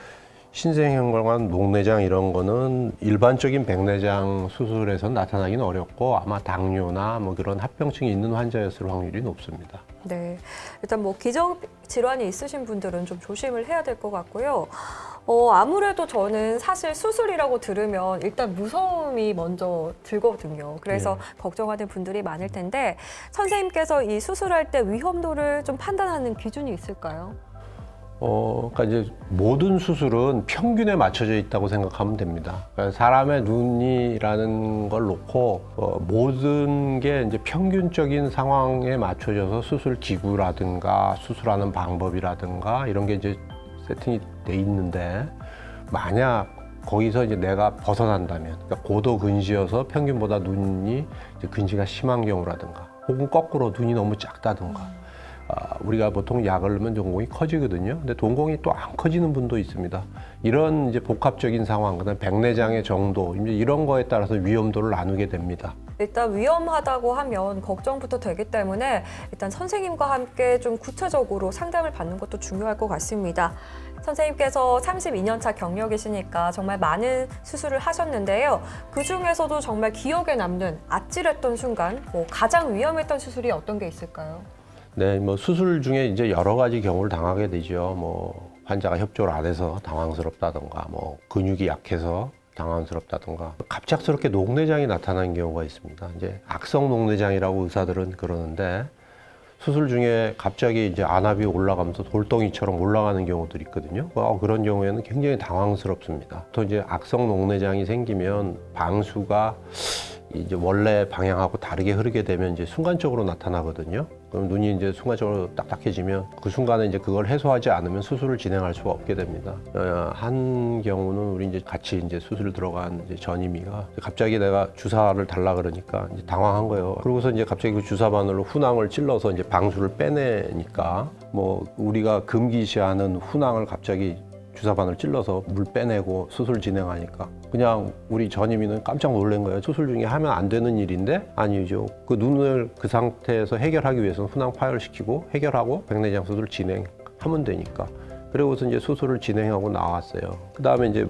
신생혈관 녹내장 이런 거는 일반적인 백내장 수술에서 나타나기는 어렵고 아마 당뇨나 뭐 그런 합병증이 있는 환자였을 확률이 높습니다. 네, 일단 뭐 기저 질환이 있으신 분들은 좀 조심을 해야 될 것 같고요. 아무래도 저는 사실 수술이라고 들으면 일단 무서움이 먼저 들거든요. 그래서 걱정하는 분들이 많을 텐데 선생님께서 이 수술할 때 위험도를 좀 판단하는 기준이 있을까요? 그러니까 이제 모든 수술은 평균에 맞춰져 있다고 생각하면 됩니다. 그러니까 사람의 눈이라는 걸 놓고 모든 게 이제 평균적인 상황에 맞춰져서 수술 기구라든가 수술하는 방법이라든가 이런 게 이제 세팅이 돼 있는데 만약 거기서 이제 내가 벗어난다면, 그러니까 고도 근시여서 평균보다 눈이 이제 근시가 심한 경우라든가, 혹은 거꾸로 눈이 너무 작다든가. 우리가 보통 약을 넣으면 동공이 커지거든요. 근데 동공이 또 안 커지는 분도 있습니다. 이런 이제 복합적인 상황, 그다음 백내장의 정도, 이제 이런 거에 따라서 위험도를 나누게 됩니다. 일단 위험하다고 하면 걱정부터 되기 때문에 일단 선생님과 함께 좀 구체적으로 상담을 받는 것도 중요할 것 같습니다. 선생님께서 32년 차 경력이시니까 정말 많은 수술을 하셨는데요. 그 중에서도 정말 기억에 남는 아찔했던 순간, 가장 위험했던 수술이 어떤 게 있을까요? 네, 뭐 수술 중에 이제 여러 가지 경우를 당하게 되죠. 뭐 환자가 협조를 안 해서 당황스럽다던가, 뭐 근육이 약해서 당황스럽다던가, 갑작스럽게 녹내장이 나타나는 경우가 있습니다. 이제 악성 녹내장이라고 의사들은 그러는데 수술 중에 갑자기 이제 안압이 올라가면서 돌덩이처럼 올라가는 경우들이 있거든요. 그런 경우에는 굉장히 당황스럽습니다. 또 이제 악성 녹내장이 생기면 방수가 이제 원래 방향하고 다르게 흐르게 되면 이제 순간적으로 나타나거든요. 그럼 눈이 이제 순간적으로 딱딱해지면 그 순간에 이제 그걸 해소하지 않으면 수술을 진행할 수가 없게 됩니다. 한 경우는 우리 이제 같이 이제 수술 들어간 이제 전임이가 갑자기 내가 주사를 달라 그러니까 이제 당황한 거예요. 그러고서 이제 갑자기 그 주사 바늘로 훈항을 찔러서 이제 방수를 빼내니까 뭐 우리가 금기시하는 훈항을 갑자기 주사 바늘 찔러서 물 빼내고 수술 진행하니까 그냥 우리 전임이는 깜짝 놀란 거예요. 수술 중에 하면 안 되는 일인데 아니죠. 그 눈을 그 상태에서 해결하기 위해서는 훈항 파열시키고 해결하고 백내장 수술 진행하면 되니까. 그리고서 이제 수술을 진행하고 나왔어요. 그 다음에 이제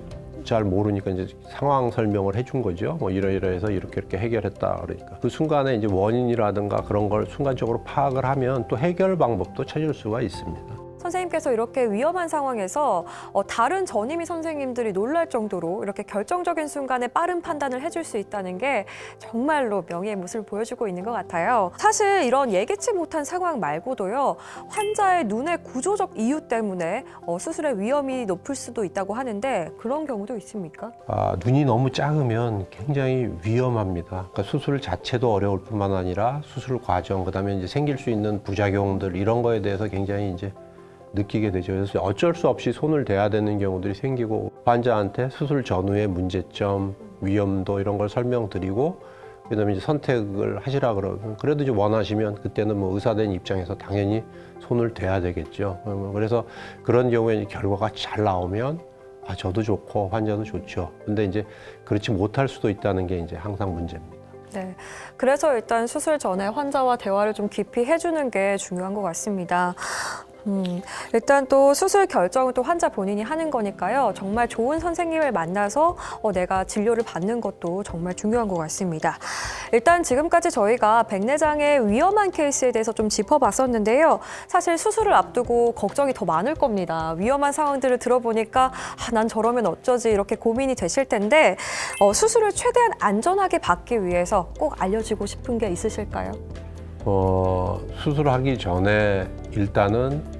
잘 모르니까 이제 상황 설명을 해준 거죠. 뭐 이러이러해서 이렇게 해결했다 그러니까 그 순간에 이제 원인이라든가 그런 걸 순간적으로 파악을 하면 또 해결 방법도 찾을 수가 있습니다. 선생님께서 이렇게 위험한 상황에서 다른 전임의 선생님들이 놀랄 정도로 이렇게 결정적인 순간에 빠른 판단을 해줄 수 있다는 게 정말로 명예의 모습을 보여주고 있는 것 같아요. 사실 이런 예기치 못한 상황 말고도요, 환자의 눈의 구조적 이유 때문에 수술의 위험이 높을 수도 있다고 하는데 그런 경우도 있습니까? 눈이 너무 작으면 굉장히 위험합니다. 그러니까 수술 자체도 어려울 뿐만 아니라 수술 과정, 그다음에 이제 생길 수 있는 부작용들 이런 거에 대해서 굉장히 이제 느끼게 되죠. 그래서 어쩔 수 없이 손을 대야 되는 경우들이 생기고 환자한테 수술 전후의 문제점, 위험도 이런 걸 설명드리고 그다음에 이제 선택을 하시라 그러고 그래도 이제 원하시면 그때는 뭐 의사된 입장에서 당연히 손을 대야 되겠죠. 그래서 그런 경우에 이제 결과가 잘 나오면 저도 좋고 환자도 좋죠. 근데 이제 그렇지 못할 수도 있다는 게 이제 항상 문제입니다. 네, 그래서 일단 수술 전에 환자와 대화를 좀 깊이 해주는 게 중요한 것 같습니다. 일단 또 수술 결정은 또 환자 본인이 하는 거니까요. 정말 좋은 선생님을 만나서 내가 진료를 받는 것도 정말 중요한 것 같습니다. 일단 지금까지 저희가 백내장의 위험한 케이스에 대해서 좀 짚어봤었는데요. 사실 수술을 앞두고 걱정이 더 많을 겁니다. 위험한 상황들을 들어보니까 난 저러면 어쩌지 이렇게 고민이 되실 텐데 수술을 최대한 안전하게 받기 위해서 꼭 알려주고 싶은 게 있으실까요? 수술하기 전에 일단은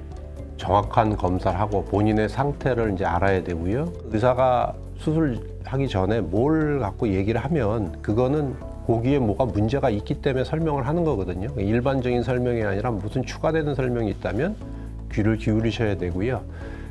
정확한 검사를 하고 본인의 상태를 이제 알아야 되고요. 의사가 수술하기 전에 뭘 갖고 얘기를 하면 그거는 거기에 뭐가 문제가 있기 때문에 설명을 하는 거거든요. 일반적인 설명이 아니라 무슨 추가되는 설명이 있다면 귀를 기울이셔야 되고요.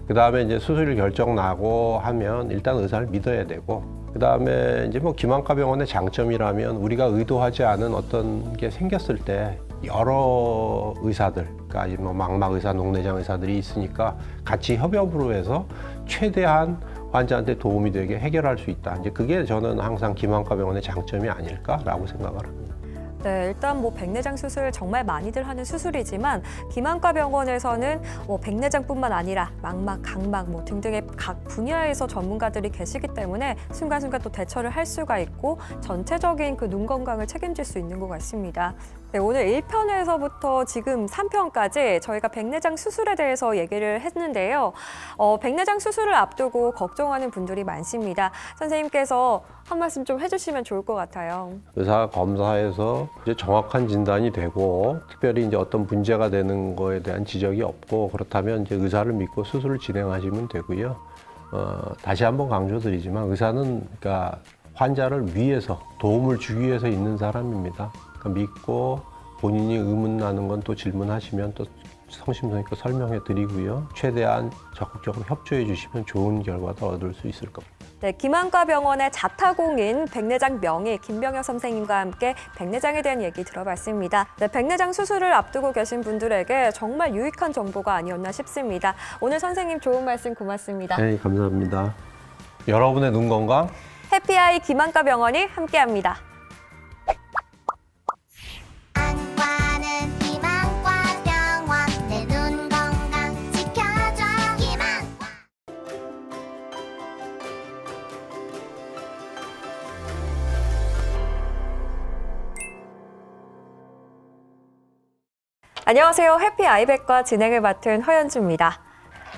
그 다음에 이제 수술 결정 나고 하면 일단 의사를 믿어야 되고 그 다음에 이제 뭐 기만과 병원의 장점이라면 우리가 의도하지 않은 어떤 게 생겼을 때 여러 의사들, 그러니까 뭐 망막 의사, 녹내장 의사들이 있으니까 같이 협업으로 해서 최대한 환자한테 도움이 되게 해결할 수 있다. 이제 그게 저는 항상 기만과 병원의 장점이 아닐까라고 생각을 합니다. 네, 일단 뭐 백내장 수술 정말 많이들 하는 수술이지만 기만과 병원에서는 백내장뿐만 아니라 망막, 각막 뭐 등등의 각 분야에서 전문가들이 계시기 때문에 순간순간 또 대처를 할 수가 있고 전체적인 그 눈 건강을 책임질 수 있는 것 같습니다. 네, 오늘 1편에서부터 지금 3편까지 저희가 백내장 수술에 대해서 얘기를 했는데요. 백내장 수술을 앞두고 걱정하는 분들이 많습니다. 선생님께서 한 말씀 좀 해주시면 좋을 것 같아요. 의사 검사에서 이제 정확한 진단이 되고 특별히 이제 어떤 문제가 되는 거에 대한 지적이 없고 그렇다면 이제 의사를 믿고 수술을 진행하시면 되고요. 다시 한번 강조드리지만 의사는 그러니까 환자를 위해서 도움을 주기 위해서 있는 사람입니다. 그러니까 믿고 본인이 의문 나는 건 또 질문하시면 또 성심성의껏 설명해 드리고요. 최대한 적극적으로 협조해 주시면 좋은 결과도 얻을 수 있을 겁니다. 네, 기만과 병원의 자타공인 백내장 명의 김병혁 선생님과 함께 백내장에 대한 얘기 들어봤습니다. 네, 백내장 수술을 앞두고 계신 분들에게 정말 유익한 정보가 아니었나 싶습니다. 오늘 선생님 좋은 말씀 고맙습니다. 네, 감사합니다. 여러분의 눈 건강 해피아이 기만과 병원이 함께합니다. 안과는 기만과 병원 내 눈 건강 지켜줘 기만과 안녕하세요. 해피아이백과 진행을 맡은 허연주입니다.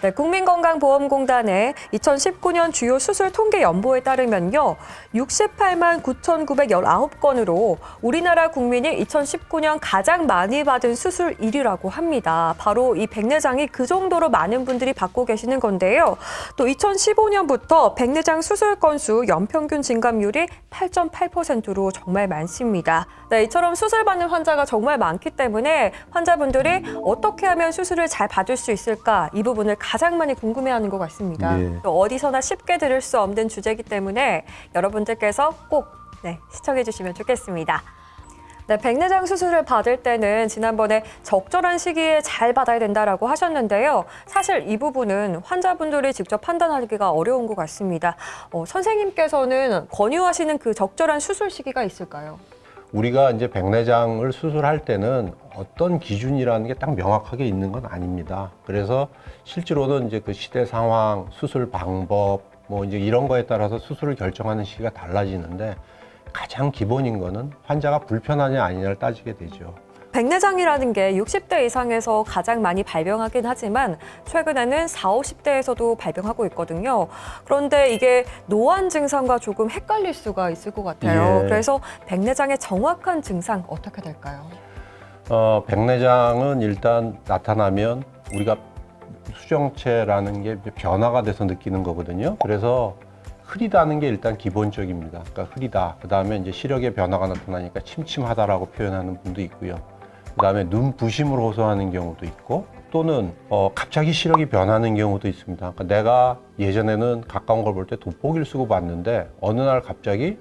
네, 국민건강보험공단의 2019년 주요 수술 통계 연보에 따르면요. 68만 9,919건으로 우리나라 국민이 2019년 가장 많이 받은 수술 1위라고 합니다. 바로 이 백내장이 그 정도로 많은 분들이 받고 계시는 건데요. 또 2015년부터 백내장 수술 건수 연평균 증감률이 8.8%로 정말 많습니다. 네, 이처럼 수술받는 환자가 정말 많기 때문에 환자분들이 어떻게 하면 수술을 잘 받을 수 있을까 이 부분을 가장 많이 궁금해하는 것 같습니다. 네. 또 어디서나 쉽게 들을 수 없는 주제이기 때문에 여러분들께서 꼭 시청해 주시면 좋겠습니다. 네, 백내장 수술을 받을 때는 지난번에 적절한 시기에 잘 받아야 된다라고 하셨는데요. 사실 이 부분은 환자분들이 직접 판단하기가 어려운 것 같습니다. 선생님께서는 권유하시는 그 적절한 수술 시기가 있을까요? 우리가 이제 백내장을 수술할 때는 어떤 기준이라는 게 딱 명확하게 있는 건 아닙니다. 그래서 실제로는 이제 그 시대 상황, 수술 방법, 뭐 이제 이런 거에 따라서 수술을 결정하는 시기가 달라지는데 가장 기본인 거는 환자가 불편하냐 아니냐를 따지게 되죠. 백내장이라는 게 60대 이상에서 가장 많이 발병하긴 하지만 최근에는 40, 50대에서도 발병하고 있거든요. 그런데 이게 노안 증상과 조금 헷갈릴 수가 있을 것 같아요. 예. 그래서 백내장의 정확한 증상 어떻게 될까요? 백내장은 일단 나타나면 우리가 수정체라는 게 이제 변화가 돼서 느끼는 거거든요. 그래서 흐리다는 게 일단 기본적입니다. 그러니까 흐리다. 그다음에 이제 시력의 변화가 나타나니까 침침하다라고 표현하는 분도 있고요. 그다음에 눈 부심을 호소하는 경우도 있고 또는 갑자기 시력이 변하는 경우도 있습니다. 그러니까 내가 예전에는 가까운 걸 볼 때 돋보기를 쓰고 봤는데 어느 날 갑자기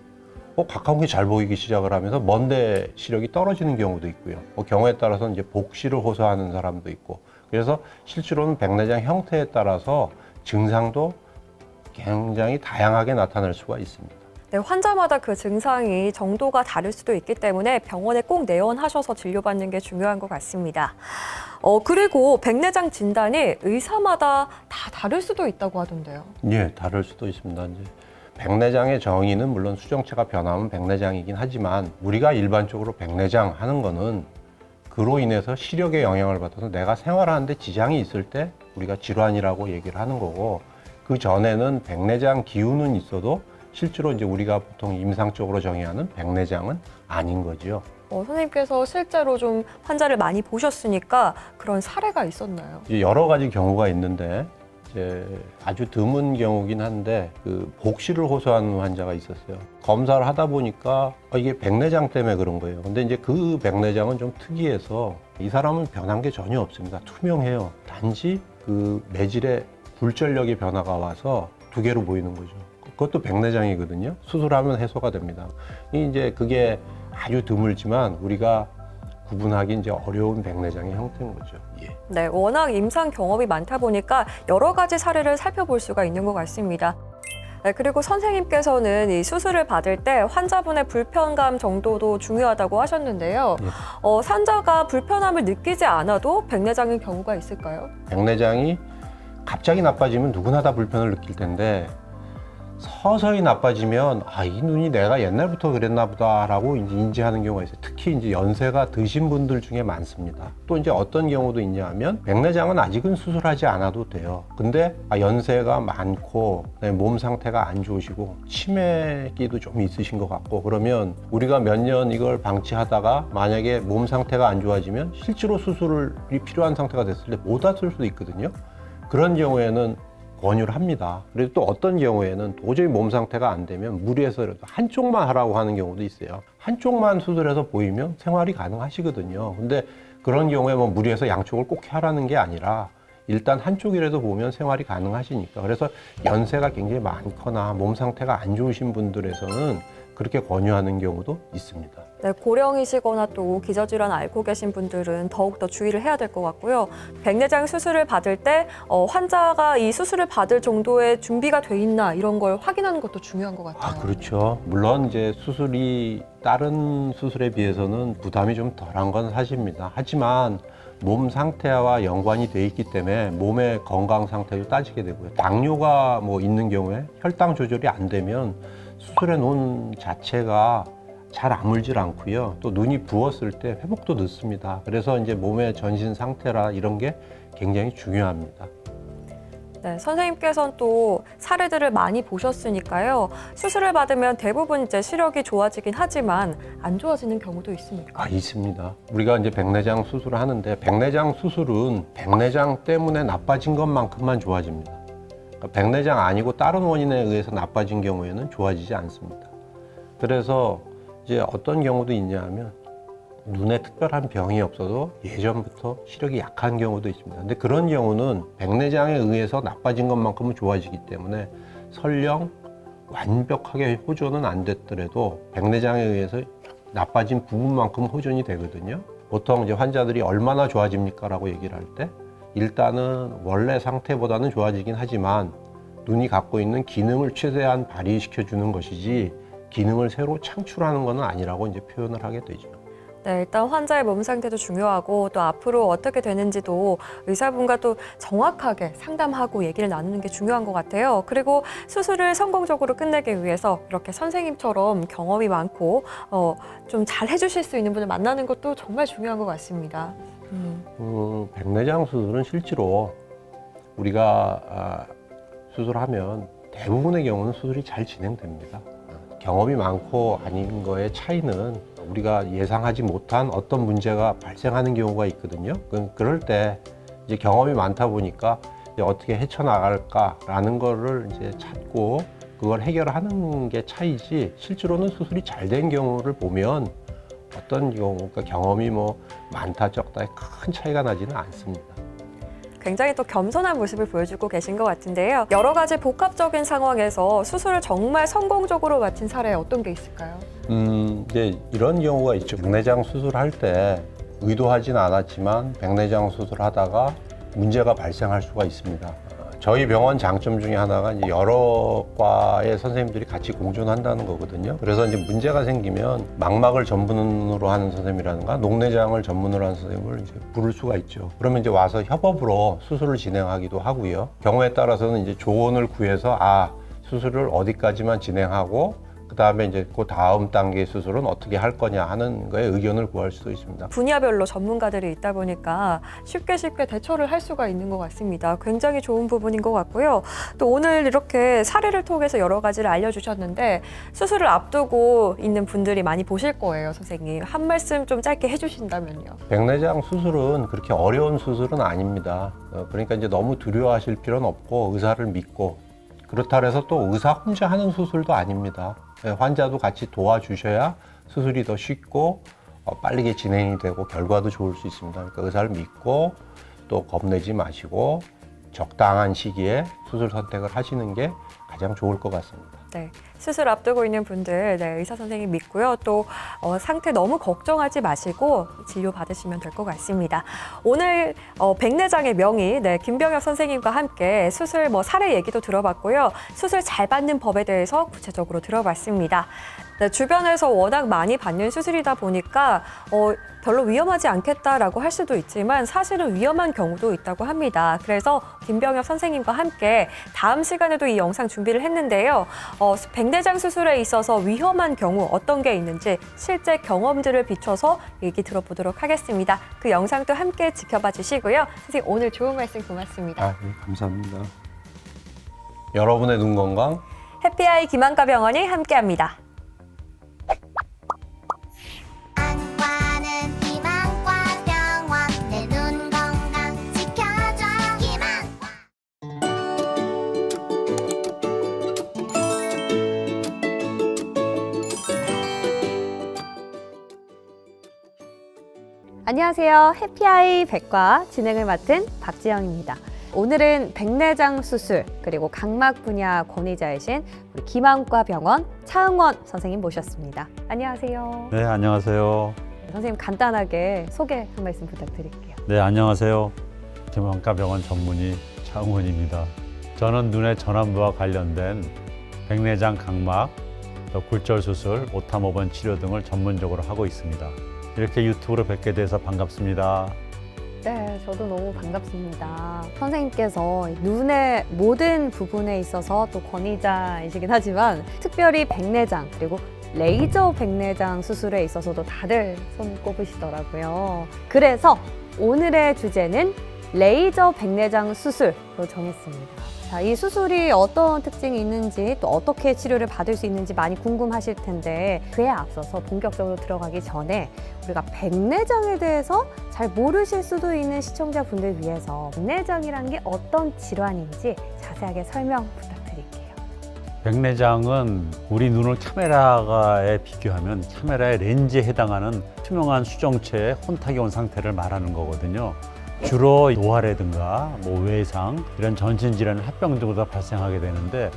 가까운 게 잘 보이기 시작을 하면서 먼데 시력이 떨어지는 경우도 있고요. 경우에 따라서는 이제 복시를 호소하는 사람도 있고 그래서 실제로는 백내장 형태에 따라서 증상도 굉장히 다양하게 나타날 수가 있습니다. 네, 환자마다 그 증상이 정도가 다를 수도 있기 때문에 병원에 꼭 내원하셔서 진료받는 게 중요한 것 같습니다. 그리고 백내장 진단이 의사마다 다 다를 수도 있다고 하던데요. 예, 다를 수도 있습니다. 이제 백내장의 정의는 물론 수정체가 변하면 백내장이긴 하지만 우리가 일반적으로 백내장 하는 거는 그로 인해서 시력에 영향을 받아서 내가 생활하는데 지장이 있을 때 우리가 질환이라고 얘기를 하는 거고 그 전에는 백내장 기운은 있어도 실제로 이제 우리가 보통 임상적으로 정의하는 백내장은 아닌 거죠. 선생님께서 실제로 좀 환자를 많이 보셨으니까 그런 사례가 있었나요? 이제 여러 가지 경우가 있는데 이제 아주 드문 경우긴 한데 그 복시를 호소하는 환자가 있었어요. 검사를 하다 보니까 이게 백내장 때문에 그런 거예요. 근데 이제 그 백내장은 좀 특이해서 이 사람은 변한 게 전혀 없습니다. 투명해요. 단지 그 매질에 굴절력의 변화가 와서 두 개로 보이는 거죠. 그것도 백내장이거든요. 수술하면 해소가 됩니다. 이제 그게 아주 드물지만 우리가 구분하기 이제 어려운 백내장의 형태인 거죠. 예. 네, 워낙 임상 경험이 많다 보니까 여러 가지 사례를 살펴볼 수가 있는 것 같습니다. 네, 그리고 선생님께서는 이 수술을 받을 때 환자분의 불편감 정도도 중요하다고 하셨는데요. 예. 환자가 불편함을 느끼지 않아도 백내장인 경우가 있을까요? 백내장이 갑자기 나빠지면 누구나 다 불편을 느낄 텐데 서서히 나빠지면 이 눈이 내가 옛날부터 그랬나 보다라고 이제 인지하는 경우가 있어요. 특히 이제 연세가 드신 분들 중에 많습니다. 또 이제 어떤 경우도 있냐면 백내장은 아직은 수술하지 않아도 돼요. 근데 연세가 많고 몸 상태가 안 좋으시고 치매기도 좀 있으신 것 같고 그러면 우리가 몇 년 이걸 방치하다가 만약에 몸 상태가 안 좋아지면 실제로 수술이 필요한 상태가 됐을 때 못 왔을 수도 있거든요. 그런 경우에는 권유를 합니다. 그래도 또 어떤 경우에는 도저히 몸 상태가 안 되면 무리해서라도 한쪽만 하라고 하는 경우도 있어요. 한쪽만 수술해서 보이면 생활이 가능하시거든요. 근데 그런 경우에 뭐 무리해서 양쪽을 꼭 하라는 게 아니라 일단 한쪽이라도 보면 생활이 가능하시니까. 그래서 연세가 굉장히 많거나 몸 상태가 안 좋으신 분들에서는 그렇게 권유하는 경우도 있습니다. 네, 고령이시거나 또 기저질환 앓고 계신 분들은 더욱더 주의를 해야 될 것 같고요. 백내장 수술을 받을 때 환자가 이 수술을 받을 정도의 준비가 돼 있나 이런 걸 확인하는 것도 중요한 것 같아요. 그렇죠. 물론 이제 수술이 다른 수술에 비해서는 부담이 좀 덜한 건 사실입니다. 하지만 몸 상태와 연관이 돼 있기 때문에 몸의 건강 상태도 따지게 되고요. 당뇨가 뭐 있는 경우에 혈당 조절이 안 되면 수술의 눈 자체가 잘 아물질 않고요. 또 눈이 부었을 때 회복도 늦습니다. 그래서 이제 몸의 전신 상태라 이런 게 굉장히 중요합니다. 네, 선생님께서는 또 사례들을 많이 보셨으니까요. 수술을 받으면 대부분 이제 시력이 좋아지긴 하지만 안 좋아지는 경우도 있습니까? 있습니다. 우리가 이제 백내장 수술을 하는데 백내장 수술은 백내장 때문에 나빠진 것만큼만 좋아집니다. 그러니까 백내장 아니고 다른 원인에 의해서 나빠진 경우에는 좋아지지 않습니다. 그래서 이제 어떤 경우도 있냐 하면 눈에 특별한 병이 없어도 예전부터 시력이 약한 경우도 있습니다. 근데 그런 경우는 백내장에 의해서 나빠진 것만큼은 좋아지기 때문에 설령 완벽하게 호전은 안 됐더라도 백내장에 의해서 나빠진 부분만큼 호전이 되거든요. 보통 이제 환자들이 얼마나 좋아집니까? 라고 얘기를 할 때 일단은 원래 상태보다는 좋아지긴 하지만 눈이 갖고 있는 기능을 최대한 발휘시켜 주는 것이지 기능을 새로 창출하는 것은 아니라고 이제 표현을 하게 되죠. 네, 일단 환자의 몸 상태도 중요하고 또 앞으로 어떻게 되는지도 의사분과 또 정확하게 상담하고 얘기를 나누는 게 중요한 것 같아요. 그리고 수술을 성공적으로 끝내기 위해서 이렇게 선생님처럼 경험이 많고 좀 잘 해주실 수 있는 분을 만나는 것도 정말 중요한 것 같습니다. 백내장 수술은 실제로 우리가 수술하면 대부분의 경우는 수술이 잘 진행됩니다. 경험이 많고 아닌 거의 차이는 우리가 예상하지 못한 어떤 문제가 발생하는 경우가 있거든요. 그럴 때 이제 경험이 많다 보니까 이제 어떻게 헤쳐나갈까라는 거를 이제 찾고 그걸 해결하는 게 차이지, 실제로는 수술이 잘 된 경우를 보면 어떤 경우가 경험이 뭐 많다 적다에 큰 차이가 나지는 않습니다. 굉장히 또 겸손한 모습을 보여주고 계신 것 같은데요. 여러 가지 복합적인 상황에서 수술을 정말 성공적으로 마친 사례 어떤 게 있을까요? 이제 이런 경우가 있죠. 백내장 수술할 때 의도하진 않았지만 백내장 수술하다가 문제가 발생할 수가 있습니다. 저희 병원 장점 중에 하나가 이제 여러 과의 선생님들이 같이 공존한다는 거거든요. 그래서 이제 문제가 생기면 망막을 전문으로 하는 선생님이라든가 녹내장을 전문으로 하는 선생님을 이제 부를 수가 있죠. 그러면 이제 와서 협업으로 수술을 진행하기도 하고요. 경우에 따라서는 이제 조언을 구해서 수술을 어디까지만 진행하고 그다음에 이제 그 다음 단계 수술은 어떻게 할 거냐 하는 거에 의견을 구할 수도 있습니다. 분야별로 전문가들이 있다 보니까 쉽게 대처를 할 수가 있는 것 같습니다. 굉장히 좋은 부분인 것 같고요. 또 오늘 이렇게 사례를 통해서 여러 가지를 알려주셨는데 수술을 앞두고 있는 분들이 많이 보실 거예요, 선생님. 한 말씀 좀 짧게 해주신다면요. 백내장 수술은 그렇게 어려운 수술은 아닙니다. 그러니까 이제 너무 두려워하실 필요는 없고 의사를 믿고, 그렇다 해서 또 의사 혼자 하는 수술도 아닙니다. 환자도 같이 도와주셔야 수술이 더 쉽고 빠르게 진행이 되고 결과도 좋을 수 있습니다. 그러니까 의사를 믿고 또 겁내지 마시고 적당한 시기에 수술 선택을 하시는 게 가장 좋을 것 같습니다. 네, 수술 앞두고 있는 분들 의사 선생님 믿고요. 또 상태 너무 걱정하지 마시고 진료 받으시면 될 것 같습니다. 오늘 백내장의 명의 김병혁 선생님과 함께 수술 사례 얘기도 들어봤고요. 수술 잘 받는 법에 대해서 구체적으로 들어봤습니다. 네, 주변에서 워낙 많이 받는 수술이다 보니까 별로 위험하지 않겠다라고 할 수도 있지만 사실은 위험한 경우도 있다고 합니다. 그래서 김병혁 선생님과 함께 다음 시간에도 이 영상 준비를 했는데요. 백내장 수술에 있어서 위험한 경우 어떤 게 있는지 실제 경험들을 비춰서 얘기 들어보도록 하겠습니다. 그 영상도 함께 지켜봐 주시고요. 선생님 오늘 좋은 말씀 고맙습니다. 네, 감사합니다. 여러분의 눈 건강 해피아이 김한가 병원이 함께합니다. 안과는 희망과 병원 내 눈 건강 지켜줘 희망과 안녕하세요. 해피아이 백과 진행을 맡은 박지영입니다. 오늘은 백내장 수술 그리고 각막 분야 권위자이신 우리 김한과 병원 차흥원 선생님 모셨습니다. 안녕하세요. 네, 안녕하세요. 선생님 간단하게 소개 한 말씀 부탁드릴게요. 네, 안녕하세요. 김한과 병원 전문의 차흥원입니다. 저는 눈의 전환부와 관련된 백내장 각막, 또 굴절 수술, 오타모번 치료 등을 전문적으로 하고 있습니다. 이렇게 유튜브로 뵙게 돼서 반갑습니다. 네, 저도 너무 반갑습니다. 선생님께서 눈의 모든 부분에 있어서 또 권위자이시긴 하지만 특별히 백내장 그리고 레이저 백내장 수술에 있어서도 다들 손 꼽으시더라고요. 그래서 오늘의 주제는 레이저 백내장 수술로 정했습니다. 자, 이 수술이 어떤 특징이 있는지 또 어떻게 치료를 받을 수 있는지 많이 궁금하실 텐데 그에 앞서서 본격적으로 들어가기 전에 우리가 백내장에 대해서 잘 모르실 수도 있는 시청자분들 위해서 백내장이란 게 어떤 질환인지 자세하게 설명 부탁드릴게요. 백내장은 우리 눈을 카메라에 비교하면 카메라의 렌즈에 해당하는 투명한 수정체의 혼탁이 온 상태를 말하는 거거든요. 주로 노화라든가 외상 이런 전신 질환, 합병 등으로 발생하게 되는데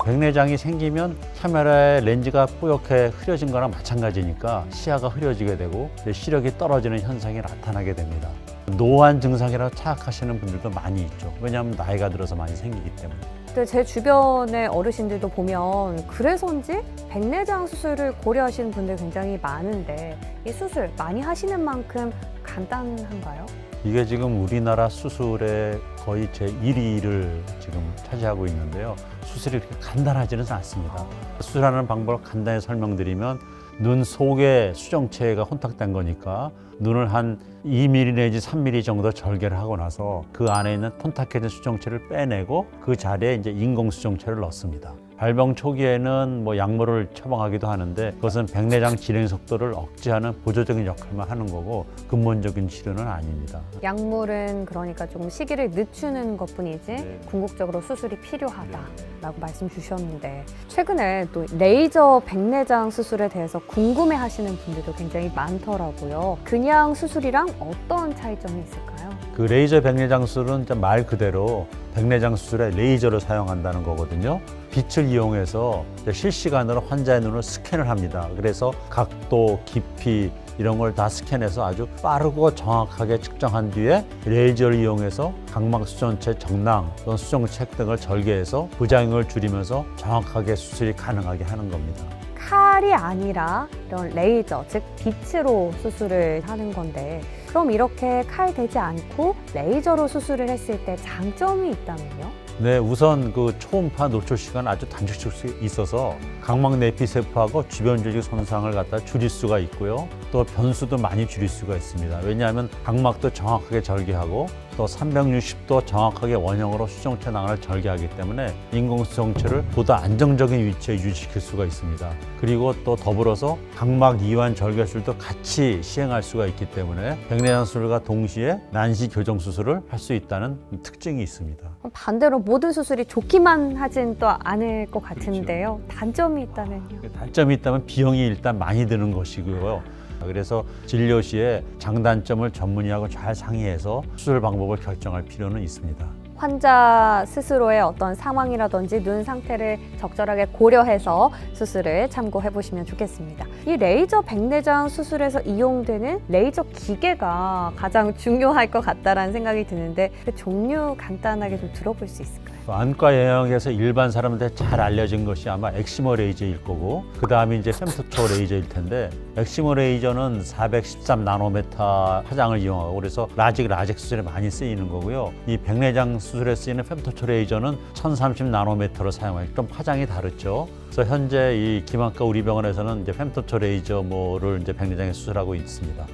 백내장이 생기면 카메라의 렌즈가 뿌옇게 흐려진 거랑 마찬가지니까 시야가 흐려지게 되고 시력이 떨어지는 현상이 나타나게 됩니다. 노안 증상이라고 착각하시는 분들도 많이 있죠. 왜냐하면 나이가 들어서 많이 생기기 때문에. 근데 제 주변의 어르신들도 보면 그래서인지 백내장 수술을 고려하시는 분들 굉장히 많은데 이 수술 많이 하시는 만큼 간단한가요? 이게 지금 우리나라 수술의 거의 제 1위를 지금 차지하고 있는데요. 수술이 그렇게 간단하지는 않습니다. 수술하는 방법을 간단히 설명드리면 눈 속에 수정체가 혼탁된 거니까 눈을 한 2mm 내지 3mm 정도 절개를 하고 나서 그 안에 있는 혼탁해진 수정체를 빼내고 그 자리에 이제 인공 수정체를 넣습니다. 발병 초기에는 뭐 약물을 처방하기도 하는데 그것은 백내장 진행 속도를 억제하는 보조적인 역할만 하는 거고 근본적인 치료는 아닙니다. 약물은 그러니까 조금 시기를 늦추는 것뿐이지 궁극적으로 수술이 필요하다라고 말씀 주셨는데 최근에 또 레이저 백내장 수술에 대해서 궁금해하시는 분들도 굉장히 많더라고요. 그냥 수술이랑 어떤 차이점이 있을까요? 그 레이저 백내장 수술은 이제 말 그대로 백내장 수술에 레이저를 사용한다는 거거든요. 빛을 이용해서 실시간으로 환자의 눈을 스캔을 합니다. 그래서 각도, 깊이 이런 걸 다 스캔해서 아주 빠르고 정확하게 측정한 뒤에 레이저를 이용해서 각막 수정체 정랑 또는 수정책 등을 절개해서 부작용을 줄이면서 정확하게 수술이 가능하게 하는 겁니다. 칼이 아니라 이런 레이저, 즉 빛으로 수술을 하는 건데 그럼 이렇게 칼 대지 않고 레이저로 수술을 했을 때 장점이 있다면요? 네, 우선 그 초음파 노출 시간 아주 단축될 수 있어서 각막 내피 세포하고 주변 조직 손상을 갖다 줄일 수가 있고요. 또 변수도 많이 줄일 수가 있습니다. 왜냐하면 각막도 정확하게 절개하고 또 360도 정확하게 원형으로 수정체 낭을 절개하기 때문에 인공 수정체를 보다 안정적인 위치에 유지시킬 수가 있습니다. 그리고 또 더불어서 각막 이완 절개술도 같이 시행할 수가 있기 때문에 백내장 수술과 동시에 난시 교정 수술을 할 수 있다는 특징이 있습니다. 반대로 모든 수술이 좋기만 하진 또 않을 것 같은데요. 단점이 있다면요? 단점이 있다면 비용이 일단 많이 드는 것이고요. 그래서 진료 시에 장단점을 전문의하고 잘 상의해서 수술 방법을 결정할 필요는 있습니다. 환자 스스로의 어떤 상황이라든지 눈 상태를 적절하게 고려해서 수술을 참고해 보시면 좋겠습니다. 이 레이저 백내장 수술에서 이용되는 레이저 기계가 가장 중요할 것 같다라는 생각이 드는데 그 종류 간단하게 좀 들어볼 수 있을까요? 안과 영역에서 일반 사람들한테 잘 알려진 것이 아마 엑시머 레이저일 거고 그 다음에 이제 femtocho 레이저일 텐데 엑시머 레이저는 413 나노메타 화장을 이용하고 그래서 라직 수술에 많이 쓰이는 거고요. 이 백내장 수술에 쓰이는 femtocho 레이저는 1030 나노메터를 사용해요. 좀 화장이 다르죠. 그래서 현재 이 김한과 우리 병원에서는 이제 femtocho 레이저를 이제 백내장에 수술하고 있습니다.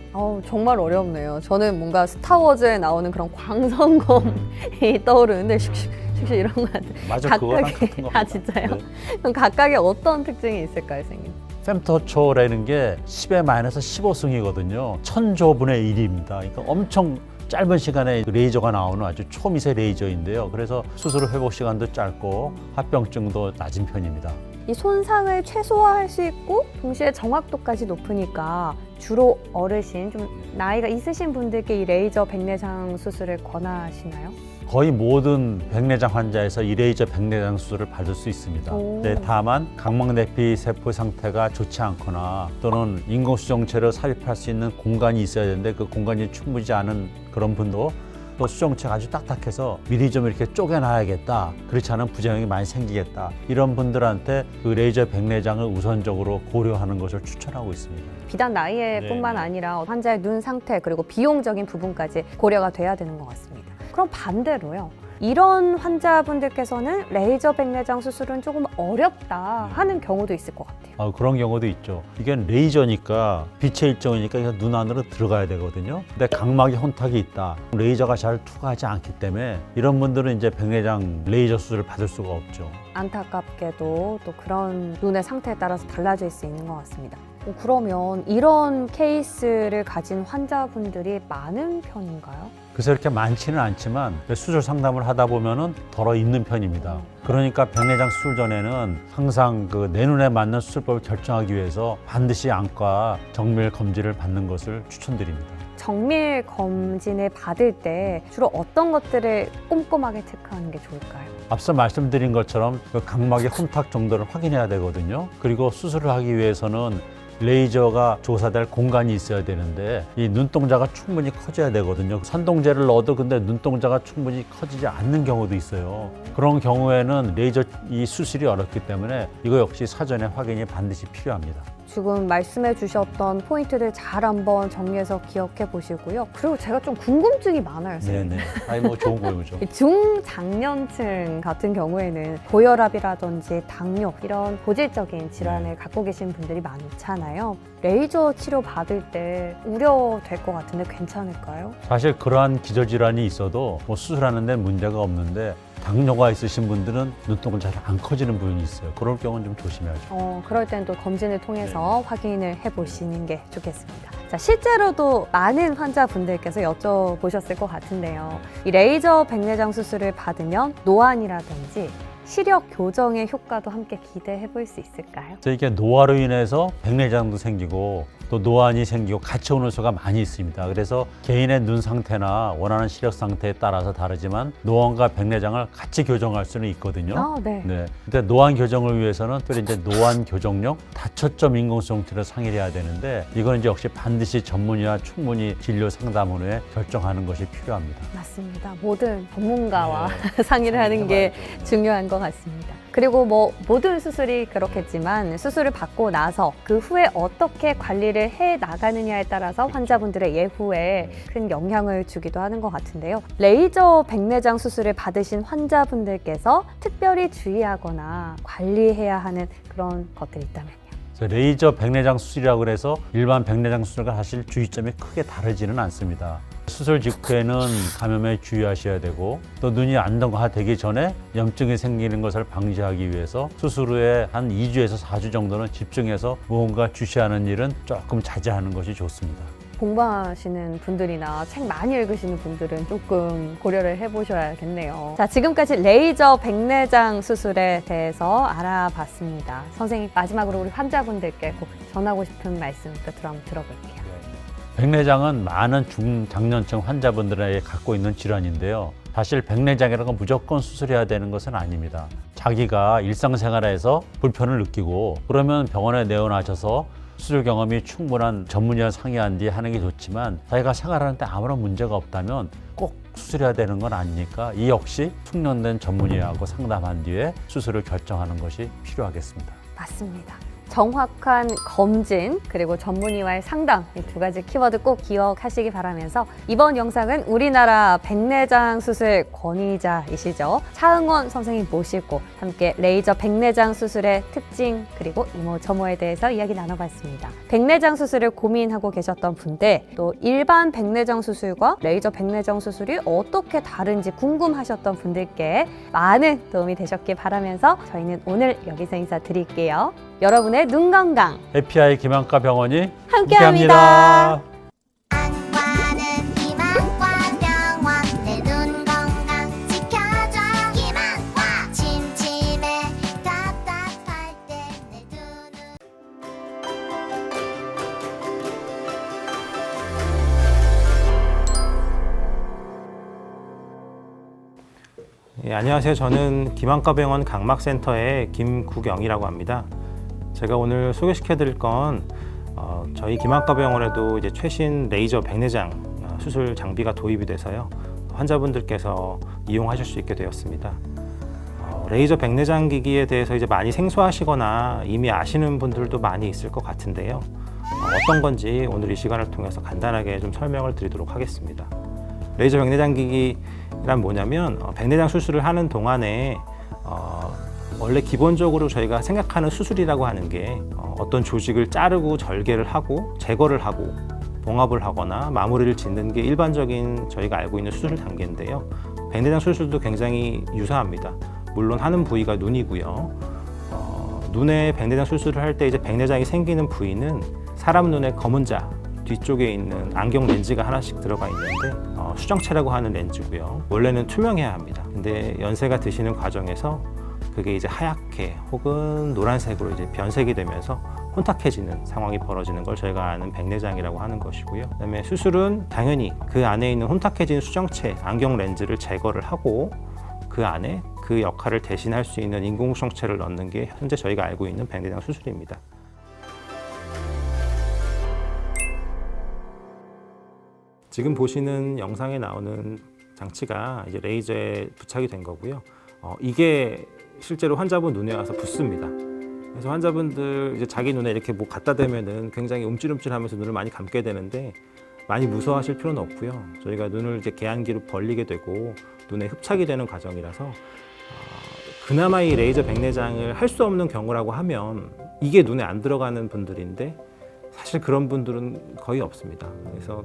정말 어렵네요. 저는 뭔가 스타워즈에 나오는 그런 광선검이 떠오르는데 슉슉 이런 거 같아요. 맞아, 그거랑 같은 겁니다. 아 진짜요? 네. 그럼 각각의 어떤 특징이 있을까요, 선생님? femtocho라는 게 10의 마이너스 15승이거든요. 1000조분의 1입니다. 그러니까 엄청 짧은 시간에 레이저가 나오는 아주 초미세 레이저인데요. 그래서 수술 회복 시간도 짧고 합병증도 낮은 편입니다. 이 손상을 최소화할 수 있고 동시에 정확도까지 높으니까 주로 어르신, 좀 나이가 있으신 분들께 이 레이저 백내장 수술을 권하시나요? 거의 모든 백내장 환자에서 이 레이저 백내장 수술을 받을 수 있습니다. 네, 다만 각막 내피 세포 상태가 좋지 않거나 또는 인공수정체를 삽입할 수 있는 공간이 있어야 되는데 그 공간이 충분치 않은 그런 분도 또 수정체가 아주 딱딱해서 미리 좀 이렇게 쪼개놔야겠다. 그렇지 않으면 부작용이 많이 생기겠다. 이런 분들한테 그 레이저 백내장을 우선적으로 고려하는 것을 추천하고 있습니다. 비단 나이에뿐만 아니라 환자의 눈 상태 그리고 비용적인 부분까지 고려가 돼야 되는 것 같습니다. 그럼 반대로요. 이런 환자분들께서는 레이저 백내장 수술은 조금 어렵다 하는 경우도 있을 것 같아요. 그런 경우도 있죠. 이게 레이저니까 빛의 일정이니까 이거 눈 안으로 들어가야 되거든요. 근데 각막에 혼탁이 있다. 레이저가 잘 투과하지 않기 때문에 이런 분들은 이제 백내장 레이저 수술을 받을 수가 없죠. 안타깝게도 또 그런 눈의 상태에 따라서 달라질 수 있는 것 같습니다. 그러면 이런 케이스를 가진 환자분들이 많은 편인가요? 그래서 이렇게 많지는 않지만 수술 상담을 하다 보면은 덜어 있는 편입니다. 그러니까 백내장 수술 전에는 항상 그 내 눈에 맞는 수술법을 결정하기 위해서 반드시 안과 정밀 검진을 받는 것을 추천드립니다. 정밀 검진을 받을 때 주로 어떤 것들을 꼼꼼하게 체크하는 게 좋을까요? 앞서 말씀드린 것처럼 그 각막의 혼탁 정도를 확인해야 되거든요. 그리고 수술을 하기 위해서는 레이저가 조사될 공간이 있어야 되는데 이 눈동자가 충분히 커져야 되거든요. 산동제를 넣어도 근데 눈동자가 충분히 커지지 않는 경우도 있어요. 그런 경우에는 레이저 이 수술이 어렵기 때문에 이거 역시 사전에 확인이 반드시 필요합니다. 지금 말씀해 주셨던 포인트들 잘 한번 정리해서 기억해 보시고요. 그리고 제가 좀 궁금증이 많아요, 선생님. 네네. 아니 뭐 좋은 거죠. 중장년층 같은 경우에는 고혈압이라든지 당뇨 이런 고질적인 질환을 갖고 계신 분들이 많잖아요. 레이저 치료 받을 때 우려될 것 같은데 괜찮을까요? 사실 그러한 기저질환이 있어도 뭐 수술하는 데 문제가 없는데 당뇨가 있으신 분들은 눈동자 잘 안 커지는 부분이 있어요. 그럴 경우는 좀 조심해야죠. 그럴 때는 또 검진을 통해서 확인을 해보시는 게 좋겠습니다. 자, 실제로도 많은 환자분들께서 여쭤보셨을 것 같은데요. 이 레이저 백내장 수술을 받으면 노안이라든지 시력 교정의 효과도 함께 기대해 볼 수 있을까요? 그래서 이게 노화로 인해서 백내장도 생기고 또 노안이 생기고 같이 오는 수가 많이 있습니다. 그래서 개인의 눈 상태나 원하는 시력 상태에 따라서 다르지만 노안과 백내장을 같이 교정할 수는 있거든요. 네. 네. 근데 노안 교정을 위해서는 특별히 이제 노안 교정용 다초점 인공수정체를 상의해야 되는데 이건 이제 역시 반드시 전문의와 충분히 진료 상담 후에 결정하는 것이 필요합니다. 맞습니다. 모든 전문가와 상의를 하는 게 중요한 것 같습니다. 그리고 뭐 모든 수술이 그렇겠지만 수술을 받고 나서 그 후에 어떻게 관리를 해 나가느냐에 따라서 환자분들의 예후에 큰 영향을 주기도 하는 것 같은데요. 레이저 백내장 수술을 받으신 환자분들께서 특별히 주의하거나 관리해야 하는 그런 것들이 있다면요. 레이저 백내장 수술이라고 해서 일반 백내장 수술과 사실 주의점이 크게 다르지는 않습니다. 수술 직후에는 감염에 주의하셔야 되고 또 눈이 안정화되기 전에 염증이 생기는 것을 방지하기 위해서 수술 후에 한 2주에서 4주 정도는 집중해서 무언가 주시하는 일은 조금 자제하는 것이 좋습니다. 공부하시는 분들이나 책 많이 읽으시는 분들은 조금 고려를 해보셔야겠네요. 자, 지금까지 레이저 백내장 수술에 대해서 알아봤습니다. 선생님, 마지막으로 우리 환자분들께 꼭 전하고 싶은 말씀 끝으로 한번 들어볼게요. 백내장은 많은 중장년층 환자분들에게 갖고 있는 질환인데요. 사실 백내장이라는 건 무조건 수술해야 되는 것은 아닙니다. 자기가 일상생활에서 불편을 느끼고 그러면 병원에 내원하셔서 수술 경험이 충분한 전문의와 상의한 뒤에 하는 게 좋지만 자기가 생활하는 데 아무런 문제가 없다면 꼭 수술해야 되는 건 아니니까 이 역시 숙련된 전문의하고 상담한 뒤에 수술을 결정하는 것이 필요하겠습니다. 맞습니다. 정확한 검진 그리고 전문의와의 상담 이 두 가지 키워드 꼭 기억하시기 바라면서 이번 영상은 우리나라 백내장 수술 권위자이시죠. 차흥원 선생님 모시고 함께 레이저 백내장 수술의 특징 그리고 이모저모에 대해서 이야기 나눠봤습니다. 백내장 수술을 고민하고 계셨던 분들 또 일반 백내장 수술과 레이저 백내장 수술이 어떻게 다른지 궁금하셨던 분들께 많은 도움이 되셨길 바라면서 저희는 오늘 여기서 인사드릴게요. 여러분의 눈 건강 해피아이 김한과 병원이 함께합니다. 안과는 김한과 병원 내 눈 건강 지켜줘 김한과 침침해 답답할 때 내 눈을 예, 안녕하세요. 저는 김한과병원 각막센터의 김국영이라고 합니다. 제가 오늘 소개시켜드릴 건 저희 김한과병원에도 이제 최신 레이저 백내장 수술 장비가 도입이 돼서요. 환자분들께서 이용하실 수 있게 되었습니다. 레이저 백내장 기기에 대해서 이제 많이 생소하시거나 이미 아시는 분들도 많이 있을 것 같은데요. 어떤 건지 오늘 이 시간을 통해서 간단하게 좀 설명을 드리도록 하겠습니다. 레이저 백내장 기기란 뭐냐면 백내장 수술을 하는 동안에 원래 기본적으로 저희가 생각하는 수술이라고 하는 게 어떤 조직을 자르고 절개를 하고 제거를 하고 봉합을 하거나 마무리를 짓는 게 일반적인 저희가 알고 있는 수술 단계인데요. 백내장 수술도 굉장히 유사합니다. 물론 하는 부위가 눈이고요. 눈에 백내장 수술을 할 때 이제 백내장이 생기는 부위는 사람 눈의 검은 자 뒤쪽에 있는 안경 렌즈가 하나씩 들어가 있는데 수정체라고 하는 렌즈고요. 원래는 투명해야 합니다. 근데 연세가 드시는 과정에서 그게 이제 하얗게 혹은 노란색으로 이제 변색이 되면서 혼탁해지는 상황이 벌어지는 걸 저희가 아는 백내장이라고 하는 것이고요. 그다음에 수술은 당연히 그 안에 있는 혼탁해진 수정체, 안경 렌즈를 제거를 하고 그 안에 그 역할을 대신할 수 있는 인공수정체를 넣는 게 현재 저희가 알고 있는 백내장 수술입니다. 지금 보시는 영상에 나오는 장치가 이제 레이저에 부착이 된 거고요. 이게 실제로 환자분 눈에 와서 붓습니다. 그래서 환자분들 이제 자기 눈에 이렇게 뭐 갖다 대면은 굉장히 움찔움찔하면서 눈을 많이 감게 되는데 많이 무서워하실 필요는 없고요. 저희가 눈을 이제 개안기로 벌리게 되고 눈에 흡착이 되는 과정이라서 그나마 이 레이저 백내장을 할 수 없는 경우라고 하면 이게 눈에 안 들어가는 분들인데 사실 그런 분들은 거의 없습니다. 그래서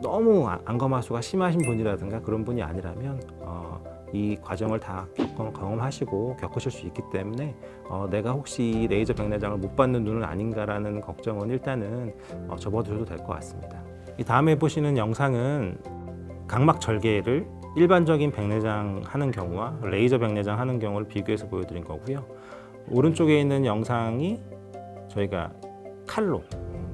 너무 안검하수가 심하신 분이라든가 그런 분이 아니라면 이 과정을 다 경험하시고 겪으실 수 있기 때문에 내가 혹시 이 레이저 백내장을 못 받는 눈은 아닌가라는 걱정은 일단은 접어두셔도 될 것 같습니다. 이 다음에 보시는 영상은 각막 절개를 일반적인 백내장 하는 경우와 레이저 백내장 하는 경우를 비교해서 보여드린 거고요. 오른쪽에 있는 영상이 저희가 칼로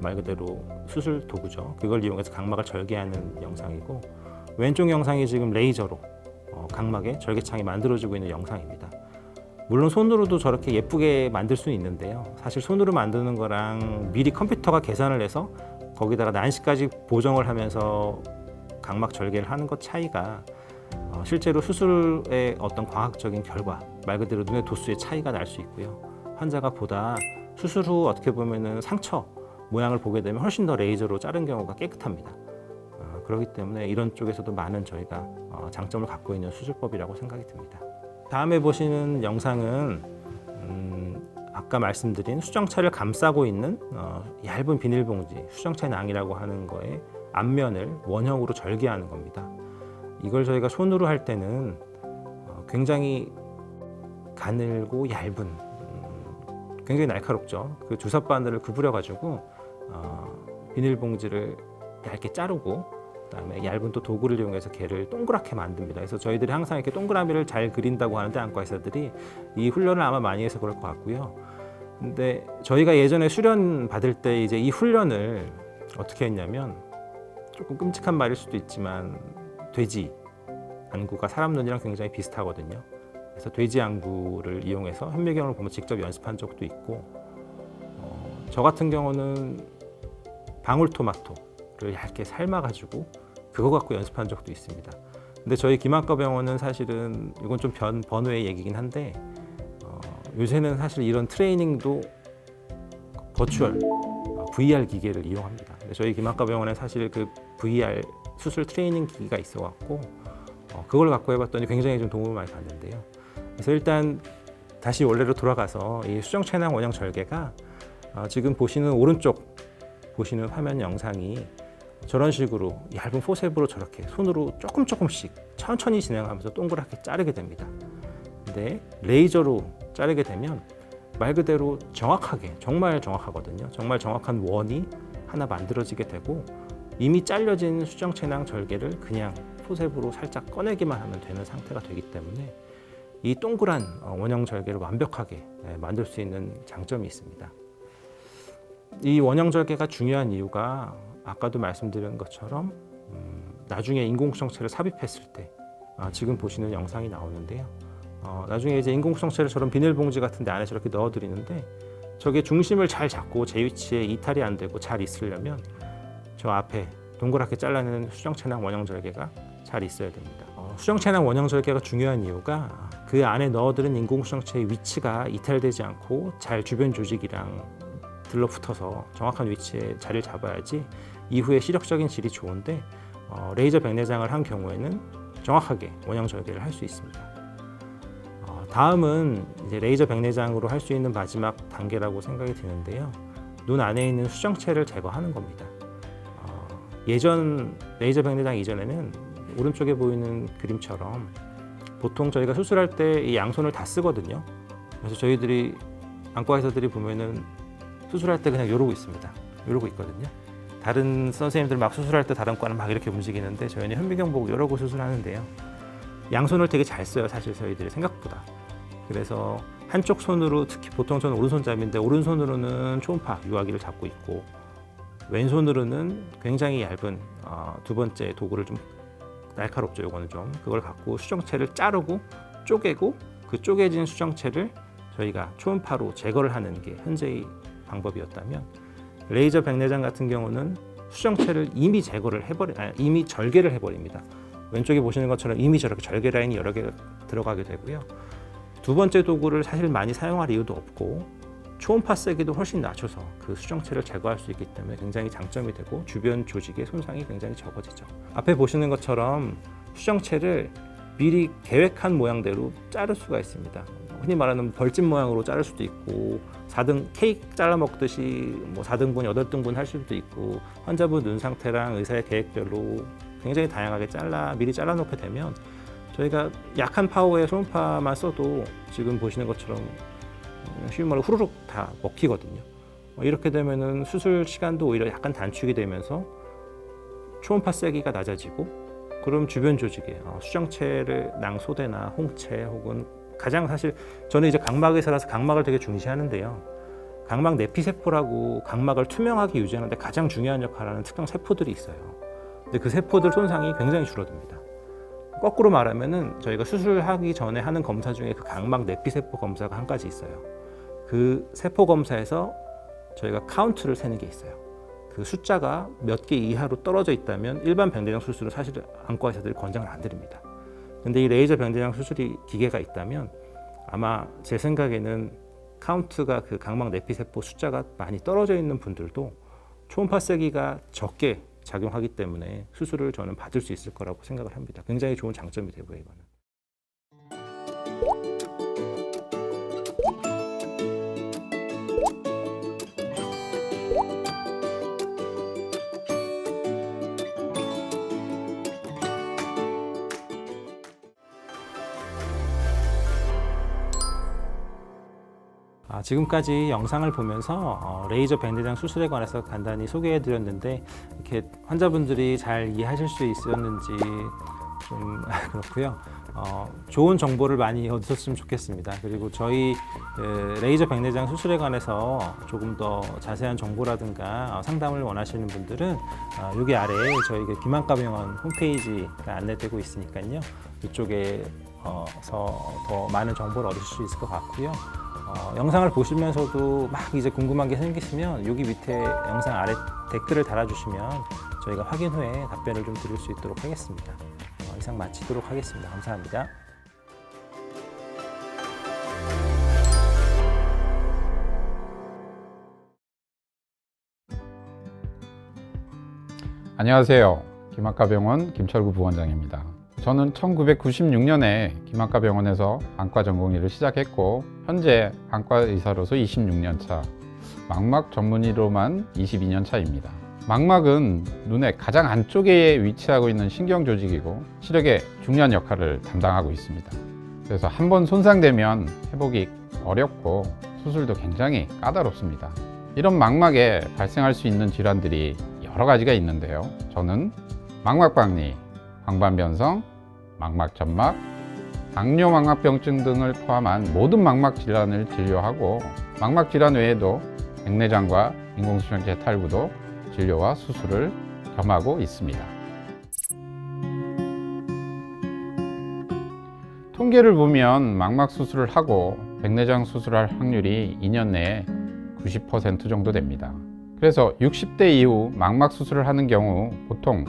말 그대로 수술 도구죠. 그걸 이용해서 각막을 절개하는 영상이고 왼쪽 영상이 지금 레이저로 각막에 절개창이 만들어지고 있는 영상입니다. 물론 손으로도 저렇게 예쁘게 만들 수는 있는데요. 사실 손으로 만드는 거랑 미리 컴퓨터가 계산을 해서 거기다가 난시까지 보정을 하면서 각막 절개를 하는 것 차이가 실제로 수술의 어떤 과학적인 결과, 말 그대로 눈의 도수의 차이가 날 수 있고요. 환자가 보다 수술 후 어떻게 보면은 상처 모양을 보게 되면 훨씬 더 레이저로 자른 경우가 깨끗합니다. 그렇기 때문에 이런 쪽에서도 많은 저희가 장점을 갖고 있는 수술법이라고 생각이 듭니다. 다음에 보시는 영상은 아까 말씀드린 수정체를 감싸고 있는 얇은 비닐봉지, 수정체 낭이라고 하는 거에 앞면을 원형으로 절개하는 겁니다. 이걸 저희가 손으로 할 때는 굉장히 가늘고 얇은 굉장히 날카롭죠. 그 주사 바늘을 구부려 가지고 비닐봉지를 얇게 자르고 그다음에 얇은 또 도구를 이용해서 걔를 동그랗게 만듭니다. 그래서 저희들이 항상 이렇게 동그라미를 잘 그린다고 하는데 안과 의사들이 이 훈련을 아마 많이 해서 그럴 것 같고요. 근데 저희가 예전에 수련 받을 때 이제 이 훈련을 어떻게 했냐면 조금 끔찍한 말일 수도 있지만 돼지 안구가 사람 눈이랑 굉장히 비슷하거든요. 그래서 돼지 안구를 이용해서 현미경을 보면 직접 연습한 적도 있고 저 같은 경우는 방울토마토를 얇게 삶아가지고 그거 갖고 연습한 적도 있습니다. 근데 저희 김안과 병원은 사실은 이건 좀 번외의 얘기긴 한데 요새는 사실 이런 트레이닝도 버추얼 VR 기계를 이용합니다. 근데 저희 김안과 병원에 사실 그 VR 수술 트레이닝 기기가 있어갖고 그걸 갖고 해봤더니 굉장히 좀 도움을 많이 받는데요. 그래서 일단 다시 원래로 돌아가서 이 수정체낭 원형 절개가 지금 보시는 오른쪽 보시는 화면 영상이 저런 식으로 얇은 포셉으로 저렇게 손으로 조금씩 천천히 진행하면서 동그랗게 자르게 됩니다. 근데 레이저로 자르게 되면 말 그대로 정확하게, 정말 정확하거든요. 정말 정확한 원이 하나 만들어지게 되고 이미 잘려진 수정체낭 절개를 그냥 포셉으로 살짝 꺼내기만 하면 되는 상태가 되기 때문에 이 동그란 원형 절개를 완벽하게 만들 수 있는 장점이 있습니다. 이 원형 절개가 중요한 이유가 아까도 말씀드린 것처럼 나중에 인공수정체를 삽입했을 때 지금 보시는 영상이 나오는데요. 나중에 이제 인공수정체를 저런 비닐봉지 같은 데 안에 저렇게 넣어드리는데 저게 중심을 잘 잡고 제 위치에 이탈이 안 되고 잘 있으려면 저 앞에 동그랗게 잘라내는 수정체낭 원형 절개가 잘 있어야 됩니다. 수정체낭 원형 절개가 중요한 이유가 그 안에 넣어드린 인공수정체의 위치가 이탈되지 않고 잘 주변 조직이랑 들러붙어서 정확한 위치에 자리를 잡아야지 이후에 시력적인 질이 좋은데 레이저 백내장을 한 경우에는 정확하게 원형 절개를 할 수 있습니다. 다음은 이제 레이저 백내장으로 할 수 있는 마지막 단계라고 생각이 드는데요. 눈 안에 있는 수정체를 제거하는 겁니다. 예전 레이저 백내장 이전에는 오른쪽에 보이는 그림처럼 보통 저희가 수술할 때 이 양손을 다 쓰거든요. 그래서 저희들이 안과 의사들이 보면은 수술할 때 그냥 이러고 있습니다. 이러고 있거든요. 다른 선생님들 막 수술할 때 다른 과는 막 이렇게 움직이는데 저희는 현미경 보고 이러고 수술하는데요. 양손을 되게 잘 써요. 사실 저희들이 생각보다. 그래서 한쪽 손으로 특히 보통 저는 오른손잡이인데 오른손으로는 초음파 유화기를 잡고 있고 왼손으로는 굉장히 얇은 두 번째 도구를 좀 날카롭죠. 요거는 좀 그걸 갖고 수정체를 자르고 쪼개고 그 쪼개진 수정체를 저희가 초음파로 제거를 하는 게 현재의 방법이었다면 레이저 백내장 같은 경우는 수정체를 이미 이미 절개를 해버립니다. 왼쪽에 보시는 것처럼 이미 저렇게 절개 라인이 여러 개가 들어가게 되고요. 두 번째 도구를 사실 많이 사용할 이유도 없고 초음파 세기도 훨씬 낮춰서 그 수정체를 제거할 수 있기 때문에 굉장히 장점이 되고 주변 조직의 손상이 굉장히 적어지죠. 앞에 보시는 것처럼 수정체를 미리 계획한 모양대로 자를 수가 있습니다. 흔히 말하는 벌집 모양으로 자를 수도 있고 4등 케이크 잘라 먹듯이 뭐 4등분, 8등분 할 수도 있고 환자분 눈 상태랑 의사의 계획별로 굉장히 다양하게 미리 잘라 놓게 되면 저희가 약한 파워의 초음파만 써도 지금 보시는 것처럼 쉬운 말로 후루룩 다 먹히거든요. 이렇게 되면은 수술 시간도 오히려 약간 단축이 되면서 초음파 세기가 낮아지고 그럼 주변 조직에 수정체를 낭소대나 홍채 혹은 가장 사실 저는 이제 각막 의사라서 각막을 되게 중시하는데요. 각막 내피세포라고 각막을 투명하게 유지하는데 가장 중요한 역할을 하는 특정 세포들이 있어요. 근데 그 세포들 손상이 굉장히 줄어듭니다. 거꾸로 말하면은 저희가 수술하기 전에 하는 검사 중에 그 각막 내피세포 검사가 한 가지 있어요. 그 세포 검사에서 저희가 카운트를 세는 게 있어요. 그 숫자가 몇 개 이하로 떨어져 있다면 일반 백내장 수술은 사실 안과 의사들이 권장을 안 드립니다. 근데 이 레이저 백내장 수술이 기계가 있다면 아마 제 생각에는 카운트가 그 각막 내피세포 숫자가 많이 떨어져 있는 분들도 초음파 세기가 적게 작용하기 때문에 수술을 저는 받을 수 있을 거라고 생각을 합니다. 굉장히 좋은 장점이 되고요, 이거는. 지금까지 영상을 보면서 레이저 백내장 수술에 관해서 간단히 소개해 드렸는데 이렇게 환자분들이 잘 이해하실 수 있었는지 좀 그렇고요. 좋은 정보를 많이 얻으셨으면 좋겠습니다. 그리고 저희 레이저 백내장 수술에 관해서 조금 더 자세한 정보라든가 상담을 원하시는 분들은 여기 아래에 저희 김한과병원 홈페이지가 안내되고 있으니까요. 이쪽에서 더 많은 정보를 얻으실 수 있을 것 같고요. 영상을 보시면서도 막 이제 궁금한 게 생기시면 여기 밑에 영상 아래 댓글을 달아주시면 저희가 확인 후에 답변을 좀 드릴 수 있도록 하겠습니다. 이상 마치도록 하겠습니다. 감사합니다. 안녕하세요. 김한과병원 김철구 부원장입니다. 저는 1996년에 김한과병원에서 안과 전공의를 시작했고 현재 안과 의사로서 26년 차, 망막 전문의로만 22년 차입니다. 망막은 눈의 가장 안쪽에 위치하고 있는 신경 조직이고 시력에 중요한 역할을 담당하고 있습니다. 그래서 한번 손상되면 회복이 어렵고 수술도 굉장히 까다롭습니다. 이런 망막에 발생할 수 있는 질환들이 여러 가지가 있는데요. 저는 망막박리, 광반변성, 망막점막, 당뇨 망막병증 등을 포함한 모든 망막 질환을 진료하고 망막 질환 외에도 백내장과 인공수정체 탈구도 진료와 수술을 겸하고 있습니다. 통계를 보면 망막 수술을 하고 백내장 수술할 확률이 2년 내에 90% 정도 됩니다. 그래서 60대 이후 망막 수술을 하는 경우 보통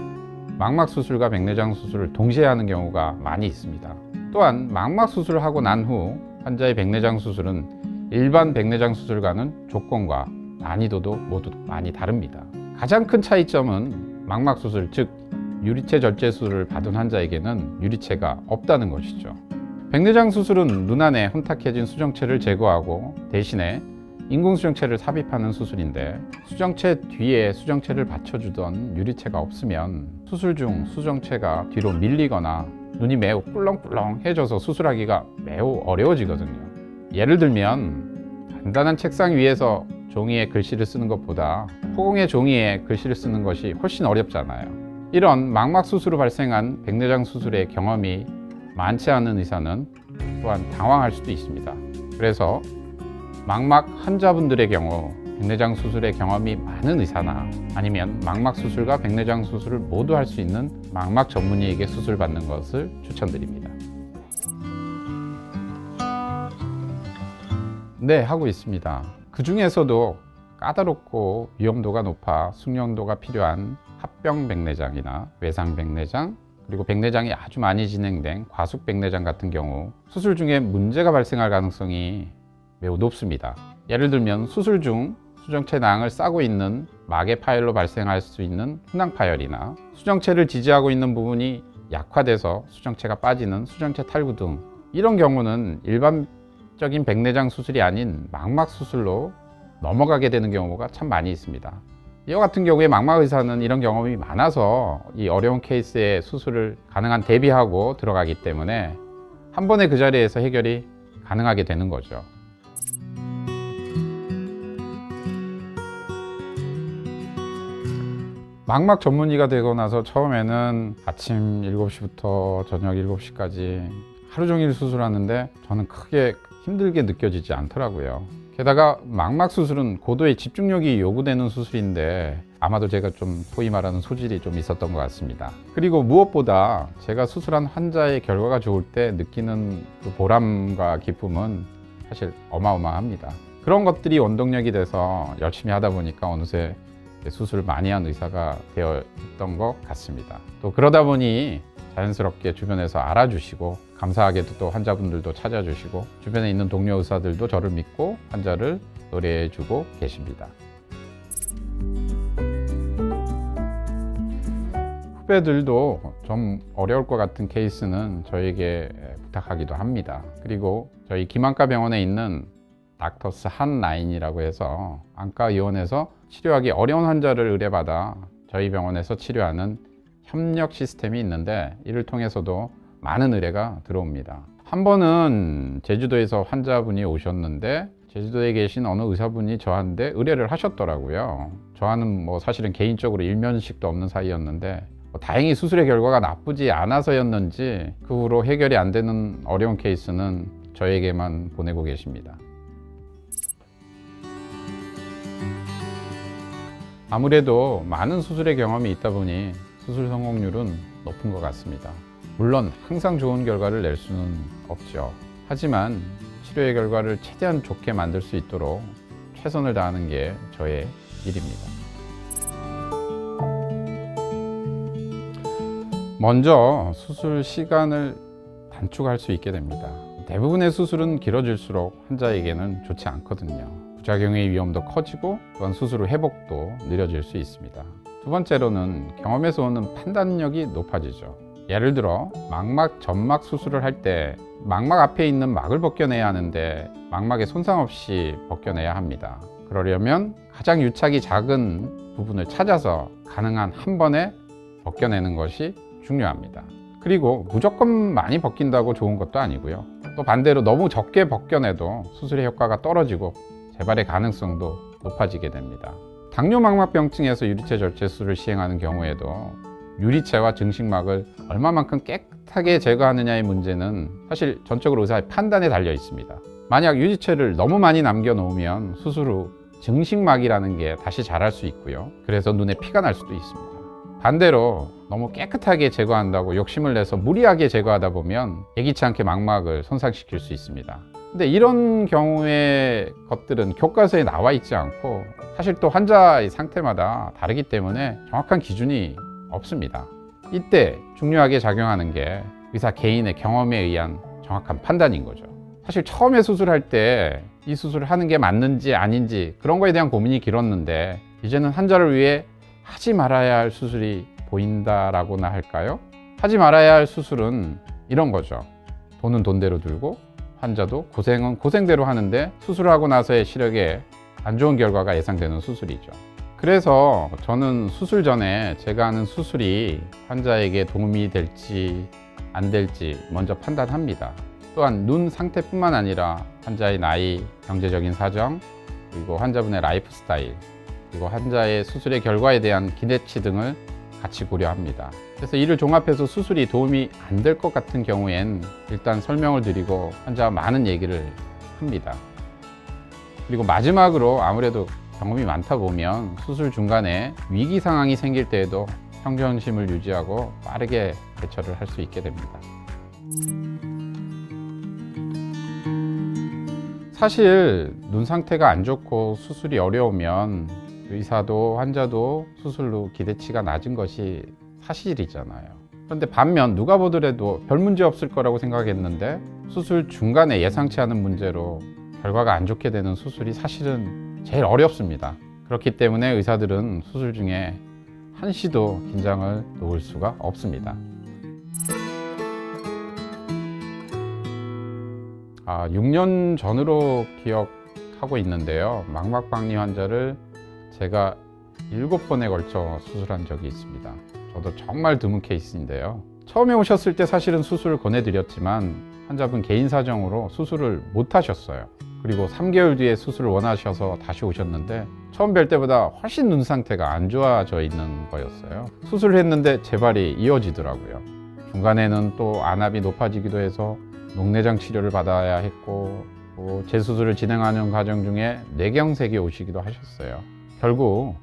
망막 수술과 백내장 수술을 동시에 하는 경우가 많이 있습니다. 또한 망막 수술을 하고 난 후 환자의 백내장 수술은 일반 백내장 수술과는 조건과 난이도도 모두 많이 다릅니다. 가장 큰 차이점은 망막 수술, 즉 유리체 절제 수술을 받은 환자에게는 유리체가 없다는 것이죠. 백내장 수술은 눈 안에 혼탁해진 수정체를 제거하고 대신에 인공수정체를 삽입하는 수술인데 수정체 뒤에 수정체를 받쳐주던 유리체가 없으면 수술 중 수정체가 뒤로 밀리거나 눈이 매우 꿀렁꿀렁해져서 수술하기가 매우 어려워지거든요. 예를 들면 간단한 책상 위에서 종이에 글씨를 쓰는 것보다 포공의 종이에 글씨를 쓰는 것이 훨씬 어렵잖아요. 이런 망막 수술로 발생한 백내장 수술의 경험이 많지 않은 의사는 또한 당황할 수도 있습니다. 그래서 망막 환자분들의 경우 백내장 수술의 경험이 많은 의사나 아니면 망막 수술과 백내장 수술을 모두 할 수 있는 망막 전문의에게 수술받는 것을 추천드립니다. 네, 하고 있습니다. 그 중에서도 까다롭고 위험도가 높아 숙련도가 필요한 합병 백내장이나 외상 백내장, 그리고 백내장이 아주 많이 진행된 과숙 백내장 같은 경우 수술 중에 문제가 발생할 가능성이 매우 높습니다. 예를 들면 수술 중 수정체 낭을 싸고 있는 막의 파열로 발생할 수 있는 훈낭 파열이나 수정체를 지지하고 있는 부분이 약화돼서 수정체가 빠지는 수정체 탈구 등, 이런 경우는 일반적인 백내장 수술이 아닌 망막 수술로 넘어가게 되는 경우가 참 많이 있습니다. 이와 같은 경우에 망막 의사는 이런 경험이 많아서 이 어려운 케이스에 수술을 가능한 대비하고 들어가기 때문에 한 번에 그 자리에서 해결이 가능하게 되는 거죠. 망막 전문의가 되고 나서 처음에는 아침 7시부터 저녁 7시까지 하루 종일 수술하는데 저는 크게 힘들게 느껴지지 않더라고요. 게다가 망막 수술은 고도의 집중력이 요구되는 수술인데 아마도 제가 좀 소위 말하는 소질이 좀 있었던 것 같습니다. 그리고 무엇보다 제가 수술한 환자의 결과가 좋을 때 느끼는 그 보람과 기쁨은 사실 어마어마합니다. 그런 것들이 원동력이 돼서 열심히 하다 보니까 어느새 수술을 많이 한 의사가 되어 있던 것 같습니다. 또 그러다 보니 자연스럽게 주변에서 알아주시고, 감사하게도 또 환자분들도 찾아주시고, 주변에 있는 동료 의사들도 저를 믿고 환자를 의뢰해주고 계십니다. 후배들도 좀 어려울 것 같은 케이스는 저에게 부탁하기도 합니다. 그리고 저희 김안과 병원에 있는 닥터스 한 라인이라고 해서 안과의원에서 치료하기 어려운 환자를 의뢰받아 저희 병원에서 치료하는 협력 시스템이 있는데, 이를 통해서도 많은 의뢰가 들어옵니다. 한 번은 제주도에서 환자분이 오셨는데 제주도에 계신 어느 의사분이 저한테 의뢰를 하셨더라고요. 저와는 사실은 개인적으로 일면식도 없는 사이였는데 다행히 수술의 결과가 나쁘지 않아서였는지 그 후로 해결이 안 되는 어려운 케이스는 저에게만 보내고 계십니다. 아무래도 많은 수술의 경험이 있다 보니 수술 성공률은 높은 것 같습니다. 물론 항상 좋은 결과를 낼 수는 없죠. 하지만 치료의 결과를 최대한 좋게 만들 수 있도록 최선을 다하는 게 저의 일입니다. 먼저 수술 시간을 단축할 수 있게 됩니다. 대부분의 수술은 길어질수록 환자에게는 좋지 않거든요. 부작용의 위험도 커지고 또한 수술 후 회복도 느려질 수 있습니다. 두 번째로는 경험에서 오는 판단력이 높아지죠. 예를 들어 망막 점막 수술을 할 때 망막 앞에 있는 막을 벗겨내야 하는데 망막에 손상 없이 벗겨내야 합니다. 그러려면 가장 유착이 작은 부분을 찾아서 가능한 한 번에 벗겨내는 것이 중요합니다. 그리고 무조건 많이 벗긴다고 좋은 것도 아니고요. 또 반대로 너무 적게 벗겨내도 수술의 효과가 떨어지고 재발의 가능성도 높아지게 됩니다. 당뇨망막병증에서 유리체 절제술을 시행하는 경우에도 유리체와 증식막을 얼마만큼 깨끗하게 제거하느냐의 문제는 사실 전적으로 의사의 판단에 달려 있습니다. 만약 유리체를 너무 많이 남겨놓으면 수술 후 증식막이라는 게 다시 자랄 수 있고요. 그래서 눈에 피가 날 수도 있습니다. 반대로 너무 깨끗하게 제거한다고 욕심을 내서 무리하게 제거하다 보면 예기치 않게 망막을 손상시킬 수 있습니다. 근데 이런 경우의 것들은 교과서에 나와 있지 않고 사실 또 환자의 상태마다 다르기 때문에 정확한 기준이 없습니다. 이때 중요하게 작용하는 게 의사 개인의 경험에 의한 정확한 판단인 거죠. 사실 처음에 수술할 때 이 수술을 하는 게 맞는지 아닌지 그런 거에 대한 고민이 길었는데, 이제는 환자를 위해 하지 말아야 할 수술이 보인다라고나 할까요? 하지 말아야 할 수술은 이런 거죠. 돈은 돈대로 들고 환자도 고생은 고생대로 하는데 수술하고 나서의 시력에 안 좋은 결과가 예상되는 수술이죠. 그래서 저는 수술 전에 제가 하는 수술이 환자에게 도움이 될지 안 될지 먼저 판단합니다. 또한 눈 상태뿐만 아니라 환자의 나이, 경제적인 사정, 그리고 환자분의 라이프 스타일, 그리고 환자의 수술의 결과에 대한 기대치 등을 같이 고려합니다. 그래서 이를 종합해서 수술이 도움이 안 될 것 같은 경우엔 일단 설명을 드리고 환자와 많은 얘기를 합니다. 그리고 마지막으로 아무래도 경험이 많다 보면 수술 중간에 위기 상황이 생길 때에도 평정심을 유지하고 빠르게 대처를 할 수 있게 됩니다. 사실 눈 상태가 안 좋고 수술이 어려우면 의사도 환자도 수술로 기대치가 낮은 것이 사실이잖아요. 그런데 반면 누가 보더라도 별 문제 없을 거라고 생각했는데 수술 중간에 예상치 않은 문제로 결과가 안 좋게 되는 수술이 사실은 제일 어렵습니다. 그렇기 때문에 의사들은 수술 중에 한시도 긴장을 놓을 수가 없습니다. 6년 전으로 기억하고 있는데요. 망막박리 환자를 제가 7번에 걸쳐 수술한 적이 있습니다. 저도 정말 드문 케이스인데요. 처음에 오셨을 때 사실은 수술을 권해드렸지만 환자분 개인 사정으로 수술을 못 하셨어요. 그리고 3개월 뒤에 수술을 원하셔서 다시 오셨는데 처음 뵐 때보다 훨씬 눈 상태가 안 좋아져 있는 거였어요. 수술을 했는데 재발이 이어지더라고요. 중간에는 또 안압이 높아지기도 해서 녹내장 치료를 받아야 했고 또 재수술을 진행하는 과정 중에 뇌경색이 오시기도 하셨어요. 결국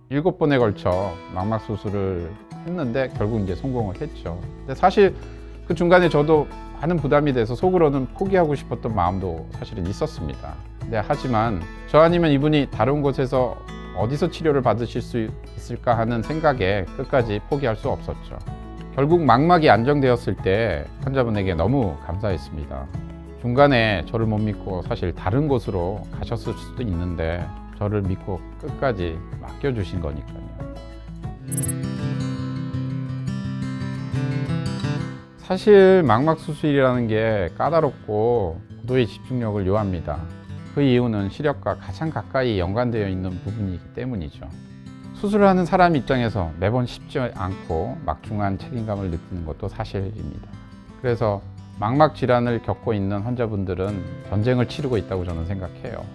7번에 걸쳐 망막 수술을 했는데 결국 이제 성공을 했죠. 근데 사실 그 중간에 저도 많은 부담이 돼서 속으로는 포기하고 싶었던 마음도 사실은 있었습니다. 근데 하지만 저 아니면 이분이 다른 곳에서 어디서 치료를 받으실 수 있을까 하는 생각에 끝까지 포기할 수 없었죠. 결국 망막이 안정되었을 때 환자분에게 너무 감사했습니다. 중간에 저를 못 믿고 사실 다른 곳으로 가셨을 수도 있는데 저를 믿고 끝까지 맡겨주신 거니까요. 사실 망막 수술이라는 게 까다롭고 고도의 집중력을 요합니다. 그 이유는 시력과 가장 가까이 연관되어 있는 부분이기 때문이죠. 수술을 하는 사람 입장에서 매번 쉽지 않고 막중한 책임감을 느끼는 것도 사실입니다. 그래서 망막 질환을 겪고 있는 환자분들은 전쟁을 치르고 있다고 저는 생각해요.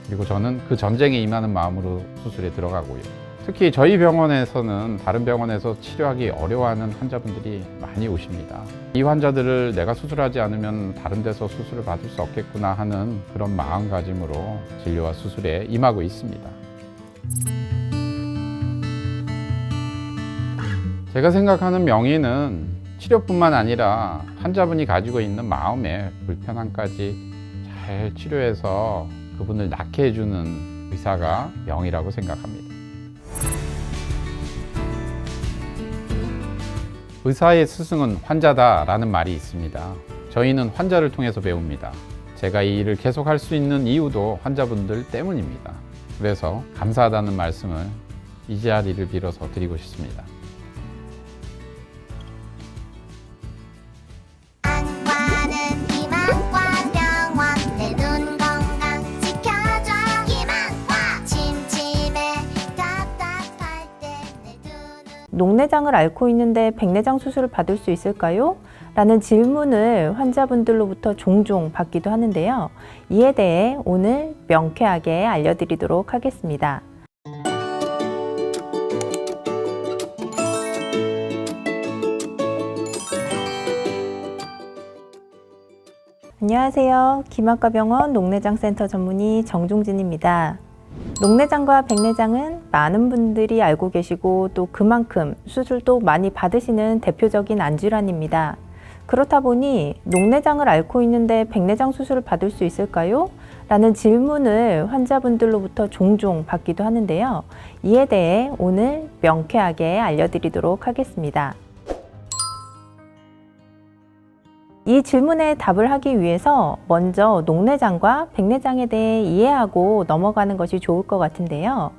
그리고 저는 그 전쟁에 임하는 마음으로 수술에 들어가고요. 특히 저희 병원에서는 다른 병원에서 치료하기 어려워하는 환자분들이 많이 오십니다. 이 환자들을 내가 수술하지 않으면 다른 데서 수술을 받을 수 없겠구나 하는 그런 마음가짐으로 진료와 수술에 임하고 있습니다. 제가 생각하는 명의는 치료뿐만 아니라 환자분이 가지고 있는 마음의 불편함까지 잘 치료해서 그분을 낫게 해주는 의사가 명의라고 생각합니다. 의사의 스승은 환자다라는 말이 있습니다. 저희는 환자를 통해서 배웁니다. 제가 이 일을 계속할 수 있는 이유도 환자분들 때문입니다. 그래서 감사하다는 말씀을 이 자리를 빌어서 드리고 싶습니다. 안과는 기만과 병원 내 눈 건강 지켜줘 기만과 침침해 답답할 때 내 눈을 녹내장을 앓고 있는데 백내장 수술을 받을 수 있을까요? 라는 질문을 환자분들로부터 종종 받기도 하는데요. 이에 대해 오늘 명쾌하게 알려드리도록 하겠습니다. 안녕하세요. 기만과병원 녹내장센터 전문의 정종진입니다. 녹내장과 백내장은 많은 분들이 알고 계시고 또 그만큼 수술도 많이 받으시는 대표적인 안질환입니다. 그렇다 보니 녹내장을 앓고 있는데 백내장 수술을 받을 수 있을까요? 라는 질문을 환자분들로부터 종종 받기도 하는데요. 이에 대해 오늘 명쾌하게 알려드리도록 하겠습니다. 이 질문에 답을 하기 위해서 먼저 녹내장과 백내장에 대해 이해하고 넘어가는 것이 좋을 것 같은데요.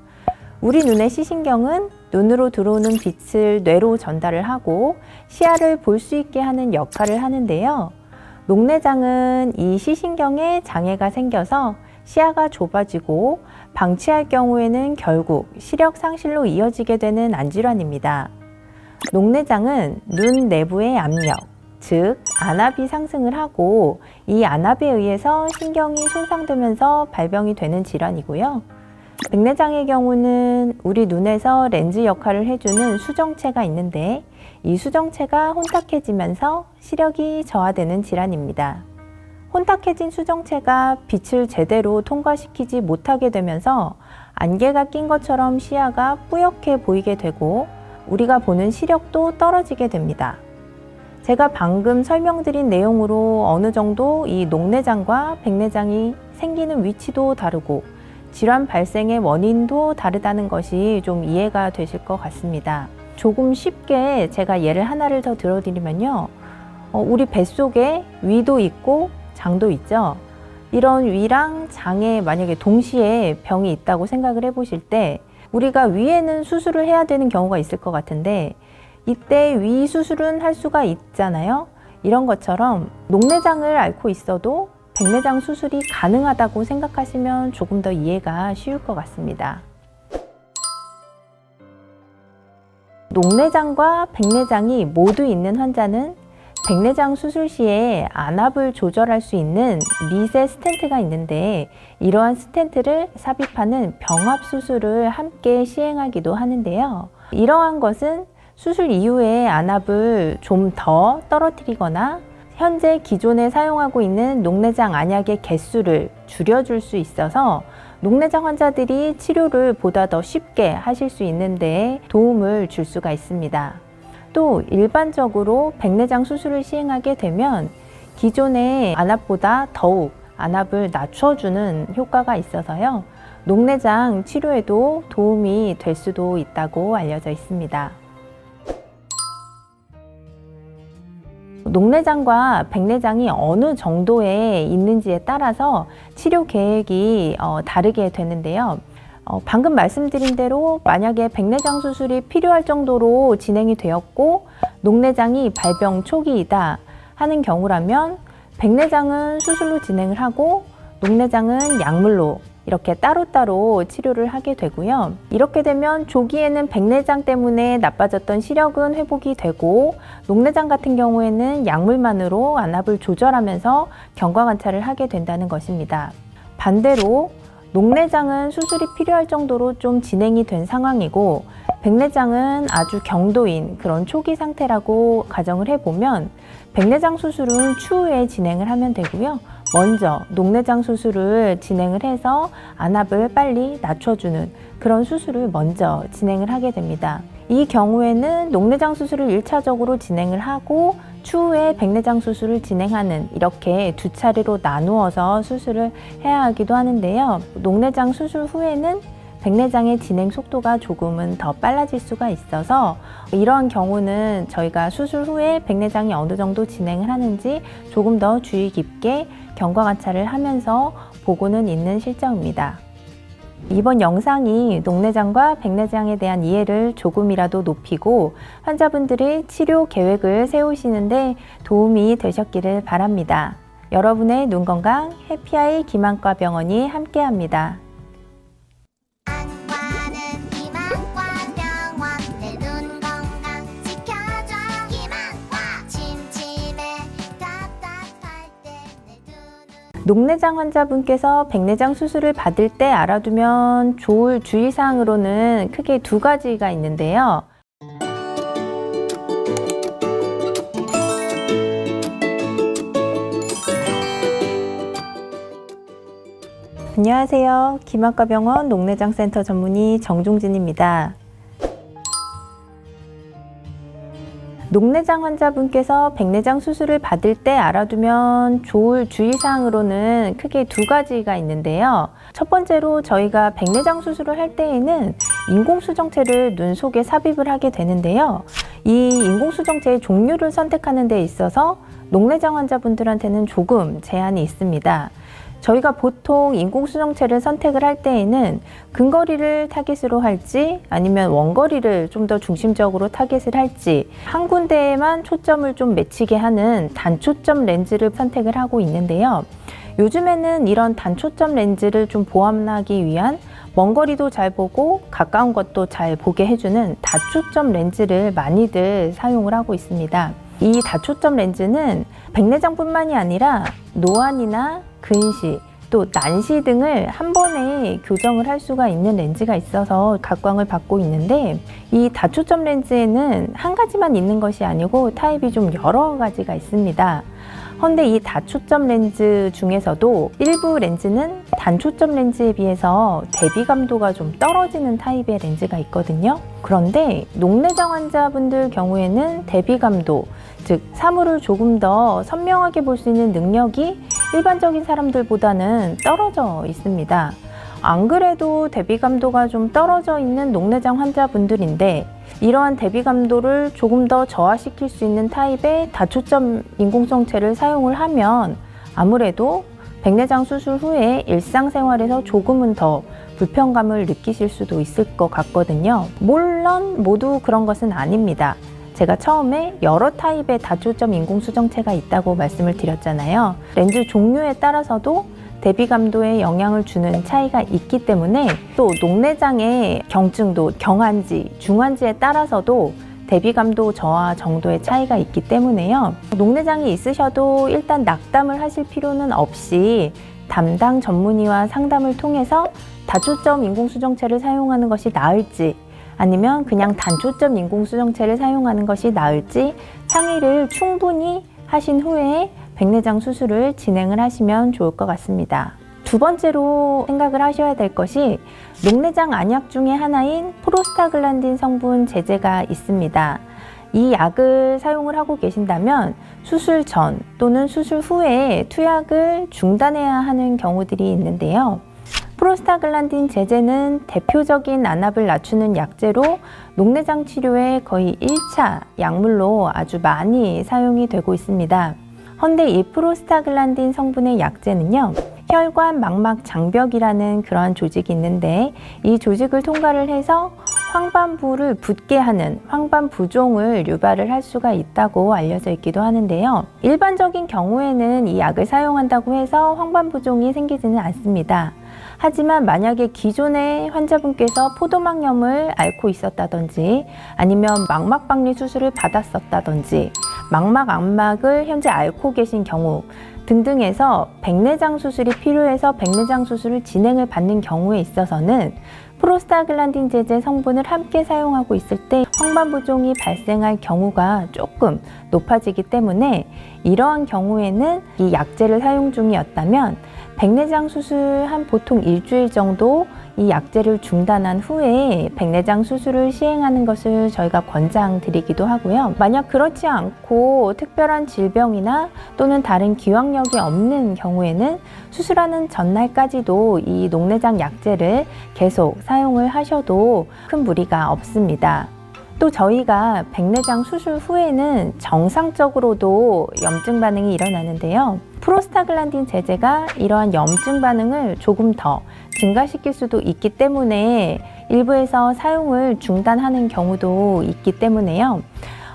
우리 눈의 시신경은 눈으로 들어오는 빛을 뇌로 전달을 하고 시야를 볼 수 있게 하는 역할을 하는데요. 녹내장은 이 시신경에 장애가 생겨서 시야가 좁아지고 방치할 경우에는 결국 시력 상실로 이어지게 되는 안질환입니다. 녹내장은 눈 내부의 압력, 즉 안압이 상승을 하고 이 안압에 의해서 신경이 손상되면서 발병이 되는 질환이고요. 백내장의 경우는 우리 눈에서 렌즈 역할을 해주는 수정체가 있는데 이 수정체가 혼탁해지면서 시력이 저하되는 질환입니다. 혼탁해진 수정체가 빛을 제대로 통과시키지 못하게 되면서 안개가 낀 것처럼 시야가 뿌옇게 보이게 되고 우리가 보는 시력도 떨어지게 됩니다. 제가 방금 설명드린 내용으로 어느 정도 이 녹내장과 백내장이 생기는 위치도 다르고 질환 발생의 원인도 다르다는 것이 좀 이해가 되실 것 같습니다. 조금 쉽게 제가 예를 하나를 더 들어드리면요. 우리 뱃속에 위도 있고 장도 있죠. 이런 위랑 장에 만약에 동시에 병이 있다고 생각을 해보실 때 우리가 위에는 수술을 해야 되는 경우가 있을 것 같은데 이때 위 수술은 할 수가 있잖아요. 이런 것처럼 녹내장을 앓고 있어도 백내장 수술이 가능하다고 생각하시면 조금 더 이해가 쉬울 것 같습니다. 녹내장과 백내장이 모두 있는 환자는 백내장 수술 시에 안압을 조절할 수 있는 미세 스텐트가 있는데 이러한 스텐트를 삽입하는 병합 수술을 함께 시행하기도 하는데요. 이러한 것은 수술 이후에 안압을 좀 더 떨어뜨리거나 현재 기존에 사용하고 있는 녹내장 안약의 개수를 줄여줄 수 있어서 녹내장 환자들이 치료를 보다 더 쉽게 하실 수 있는 데 도움을 줄 수가 있습니다. 또 일반적으로 백내장 수술을 시행하게 되면 기존의 안압보다 더욱 안압을 낮춰주는 효과가 있어서요. 녹내장 치료에도 도움이 될 수도 있다고 알려져 있습니다. 녹내장과 백내장이 어느 정도에 있는지에 따라서 치료 계획이 다르게 되는데요. 방금 말씀드린 대로 만약에 백내장 수술이 필요할 정도로 진행이 되었고 녹내장이 발병 초기이다 하는 경우라면 백내장은 수술로 진행을 하고 녹내장은 약물로 이렇게 따로따로 치료를 하게 되고요. 이렇게 되면 조기에는 백내장 때문에 나빠졌던 시력은 회복이 되고 녹내장 같은 경우에는 약물만으로 안압을 조절하면서 경과 관찰을 하게 된다는 것입니다. 반대로 녹내장은 수술이 필요할 정도로 좀 진행이 된 상황이고 백내장은 아주 경도인 그런 초기 상태라고 가정을 해보면 백내장 수술은 추후에 진행을 하면 되고요. 먼저 녹내장 수술을 진행을 해서 안압을 빨리 낮춰주는 그런 수술을 먼저 진행을 하게 됩니다. 이 경우에는 녹내장 수술을 1차적으로 진행을 하고 추후에 백내장 수술을 진행하는 이렇게 두 차례로 나누어서 수술을 해야 하기도 하는데요. 녹내장 수술 후에는 백내장의 진행 속도가 조금은 더 빨라질 수가 있어서 이러한 경우는 저희가 수술 후에 백내장이 어느 정도 진행을 하는지 조금 더 주의 깊게 경과 관찰을 하면서 보고는 있는 실정입니다. 이번 영상이 녹내장과 백내장에 대한 이해를 조금이라도 높이고 환자분들의 치료 계획을 세우시는데 도움이 되셨기를 바랍니다. 여러분의 눈 건강 해피아이 김안과 병원이 함께합니다. 안과는 김안과 병원 내 눈 건강 지켜줘 김안과 침침해 답답할 때 내 눈을 녹내장 환자분께서 백내장 수술을 받을 때 알아두면 좋을 주의사항으로는 크게 두 가지가 있는데요. 안녕하세요. 김안과 병원 녹내장 센터 전문의 정종진입니다. 녹내장 환자분께서 백내장 수술을 받을 때 알아두면 좋을 주의사항으로는 크게 두 가지가 있는데요. 첫 번째로 저희가 백내장 수술을 할 때에는 인공수정체를 눈 속에 삽입을 하게 되는데요. 이 인공수정체의 종류를 선택하는 데 있어서 녹내장 환자분들한테는 조금 제한이 있습니다. 저희가 보통 인공수정체를 선택을 할 때에는 근거리를 타깃으로 할지 아니면 원거리를 좀 더 중심적으로 타깃을 할지 한 군데에만 초점을 좀 맺히게 하는 단초점 렌즈를 선택을 하고 있는데요. 요즘에는 이런 단초점 렌즈를 좀 보완하기 위한 먼 거리도 잘 보고 가까운 것도 잘 보게 해주는 다초점 렌즈를 많이들 사용을 하고 있습니다. 이 다초점 렌즈는 백내장뿐만이 아니라 노안이나 근시, 또 난시 등을 한 번에 교정을 할 수가 있는 렌즈가 있어서 각광을 받고 있는데 이 다초점 렌즈에는 한 가지만 있는 것이 아니고 타입이 좀 여러 가지가 있습니다. 헌데 이 다초점 렌즈 중에서도 일부 렌즈는 단초점 렌즈에 비해서 대비감도가 좀 떨어지는 타입의 렌즈가 있거든요. 그런데 녹내장 환자분들 경우에는 대비감도, 즉 사물을 조금 더 선명하게 볼 수 있는 능력이 일반적인 사람들보다는 떨어져 있습니다. 안 그래도 대비감도가 좀 떨어져 있는 녹내장 환자분들인데 이러한 대비감도를 조금 더 저하시킬 수 있는 타입의 다초점 인공성체를 사용을 하면 아무래도 백내장 수술 후에 일상생활에서 조금은 더 불편감을 느끼실 수도 있을 것 같거든요. 물론 모두 그런 것은 아닙니다. 제가 처음에 여러 타입의 다초점 인공수정체가 있다고 말씀을 드렸잖아요. 렌즈 종류에 따라서도 대비감도에 영향을 주는 차이가 있기 때문에 또 녹내장의 경증도, 경한지, 중한지에 따라서도 대비감도 저하 정도의 차이가 있기 때문에요. 녹내장이 있으셔도 일단 낙담을 하실 필요는 없이 담당 전문의와 상담을 통해서 다초점 인공수정체를 사용하는 것이 나을지 아니면 그냥 단초점 인공수정체를 사용하는 것이 나을지 상의를 충분히 하신 후에 백내장 수술을 진행을 하시면 좋을 것 같습니다. 두 번째로 생각을 하셔야 될 것이 녹내장 안약 중에 하나인 프로스타글란딘 성분 제제가 있습니다. 이 약을 사용을 하고 계신다면 수술 전 또는 수술 후에 투약을 중단해야 하는 경우들이 있는데요. 프로스타글란딘 제제는 대표적인 안압을 낮추는 약제로 녹내장 치료에 거의 1차 약물로 아주 많이 사용이 되고 있습니다. 헌데 이 프로스타글란딘 성분의 약제는요, 혈관 망막 장벽이라는 그러한 조직이 있는데 이 조직을 통과를 해서 황반부를 붓게 하는 황반부종을 유발을 할 수가 있다고 알려져 있기도 하는데요. 일반적인 경우에는 이 약을 사용한다고 해서 황반부종이 생기지는 않습니다. 하지만 만약에 기존에 환자분께서 포도막염을 앓고 있었다든지 아니면 망막박리 수술을 받았었다든지 망막 압막을 현재 앓고 계신 경우 등등해서 백내장 수술이 필요해서 백내장 수술을 진행을 받는 경우에 있어서는 프로스타글란딘 제제 성분을 함께 사용하고 있을 때 황반부종이 발생할 경우가 조금 높아지기 때문에 이러한 경우에는 이 약제를 사용 중이었다면 백내장 수술 한 보통 일주일 정도 이 약제를 중단한 후에 백내장 수술을 시행하는 것을 저희가 권장드리기도 하고요. 만약 그렇지 않고 특별한 질병이나 또는 다른 기왕력이 없는 경우에는 수술하는 전날까지도 이 녹내장 약제를 계속 사용을 하셔도 큰 무리가 없습니다. 또 저희가 백내장 수술 후에는 정상적으로도 염증 반응이 일어나는데요. 프로스타글란딘 제제가 이러한 염증 반응을 조금 더 증가시킬 수도 있기 때문에 일부에서 사용을 중단하는 경우도 있기 때문에요.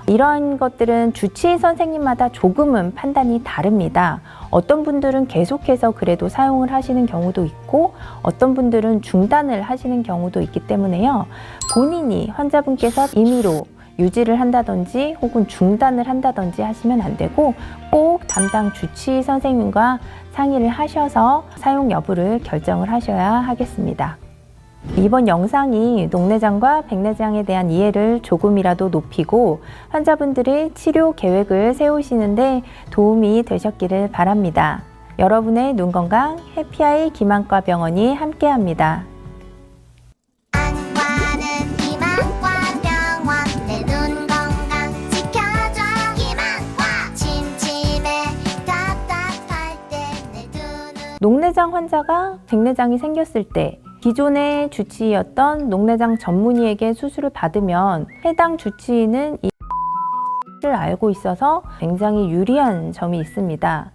이러한 것들은 주치의 선생님마다 조금은 판단이 다릅니다. 어떤 분들은 계속해서 그래도 사용을 하시는 경우도 있고 어떤 분들은 중단을 하시는 경우도 있기 때문에요. 본인이 환자분께서 임의로 유지를 한다든지 혹은 중단을 한다든지 하시면 안 되고 꼭 담당 주치의 선생님과 상의를 하셔서 사용 여부를 결정을 하셔야 하겠습니다. 이번 영상이 녹내장과 백내장에 대한 이해를 조금이라도 높이고 환자분들의 치료 계획을 세우시는데 도움이 되셨기를 바랍니다. 여러분의 눈 건강 해피아이 김안과 병원이 함께합니다. 안과는 김안과 병원 내 눈 건강 지켜줘 김안과 침침해 답답할 때 내 눈을 녹내장 환자가 백내장이 생겼을 때 기존의 주치의였던 녹내장 전문의에게 수술을 받으면 해당 주치의는 이를 알고 있어서 굉장히 유리한 점이 있습니다.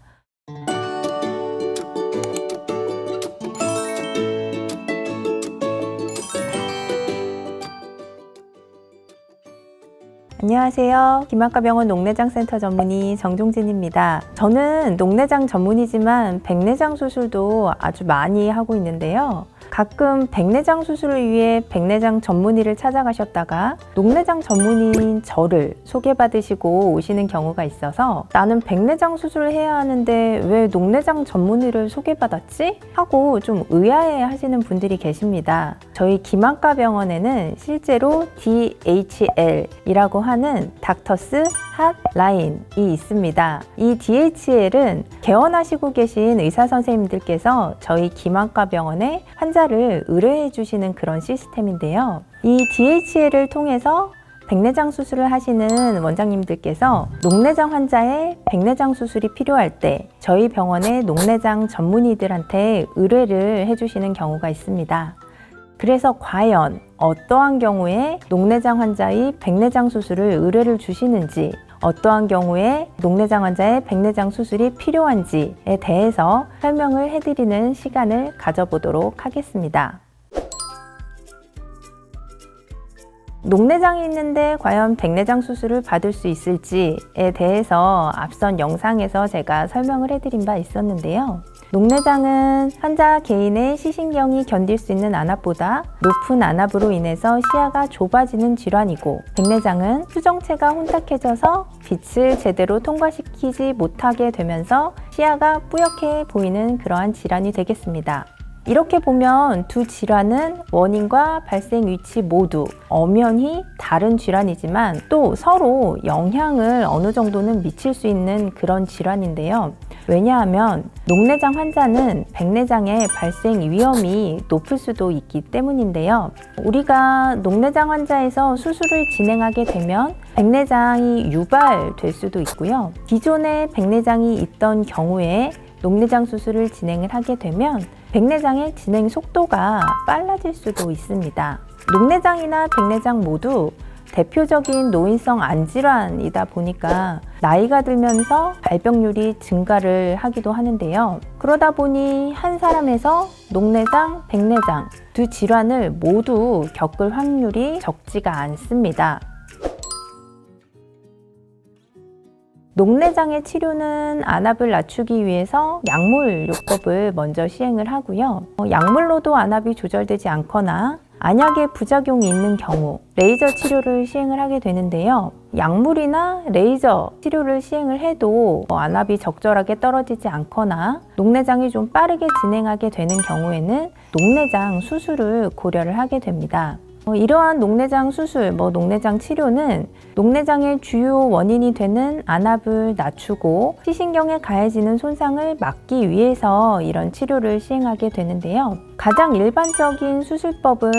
안녕하세요. 김안과 병원 녹내장센터 전문의 정종진입니다. 저는 녹내장 전문이지만 백내장 수술도 아주 많이 하고 있는데요. 가끔 백내장 수술을 위해 백내장 전문의를 찾아가셨다가 녹내장 전문의인 저를 소개받으시고 오시는 경우가 있어서 나는 백내장 수술을 해야 하는데 왜 녹내장 전문의를 소개받았지? 하고 좀 의아해 하시는 분들이 계십니다. 저희 김안과 병원에는 실제로 DHL이라고 하는 닥터스 핫라인이 있습니다. 이 DHL은 개원하시고 계신 의사 선생님들께서 저희 김안과 병원에 환자를 의뢰해 주시는 그런 시스템인데요. 이 DHL을 통해서 백내장 수술을 하시는 원장님들께서 녹내장 환자의 백내장 수술이 필요할 때 저희 병원의 녹내장 전문의들한테 의뢰를 해주시는 경우가 있습니다. 그래서 과연 어떠한 경우에 녹내장 환자의 백내장 수술을 의뢰를 주시는지, 어떠한 경우에 녹내장 환자의 백내장 수술이 필요한지에 대해서 설명을 해드리는 시간을 가져보도록 하겠습니다. 녹내장이 있는데 과연 백내장 수술을 받을 수 있을지에 대해서 앞선 영상에서 제가 설명을 해드린 바 있었는데요. 녹내장은 환자 개인의 시신경이 견딜 수 있는 안압보다 높은 안압으로 인해서 시야가 좁아지는 질환이고, 백내장은 수정체가 혼탁해져서 빛을 제대로 통과시키지 못하게 되면서 시야가 뿌옇게 보이는 그러한 질환이 되겠습니다. 이렇게 보면 두 질환은 원인과 발생 위치 모두 엄연히 다른 질환이지만 또 서로 영향을 어느 정도는 미칠 수 있는 그런 질환인데요. 왜냐하면 녹내장 환자는 백내장의 발생 위험이 높을 수도 있기 때문인데요. 우리가 녹내장 환자에서 수술을 진행하게 되면 백내장이 유발될 수도 있고요. 기존에 백내장이 있던 경우에 녹내장 수술을 진행을 하게 되면 백내장의 진행 속도가 빨라질 수도 있습니다. 녹내장이나 백내장 모두 대표적인 노인성 안질환이다 보니까 나이가 들면서 발병률이 증가를 하기도 하는데요. 그러다 보니 한 사람에서 녹내장, 백내장 두 질환을 모두 겪을 확률이 적지가 않습니다. 녹내장의 치료는 안압을 낮추기 위해서 약물 요법을 먼저 시행을 하고요. 약물로도 안압이 조절되지 않거나 안약의 부작용이 있는 경우 레이저 치료를 시행을 하게 되는데요. 약물이나 레이저 치료를 시행을 해도 안압이 적절하게 떨어지지 않거나 녹내장이 좀 빠르게 진행하게 되는 경우에는 녹내장 수술을 고려를 하게 됩니다. 이러한 녹내장 수술, 녹내장 치료는 녹내장의 주요 원인이 되는 안압을 낮추고 시신경에 가해지는 손상을 막기 위해서 이런 치료를 시행하게 되는데요. 가장 일반적인 수술법은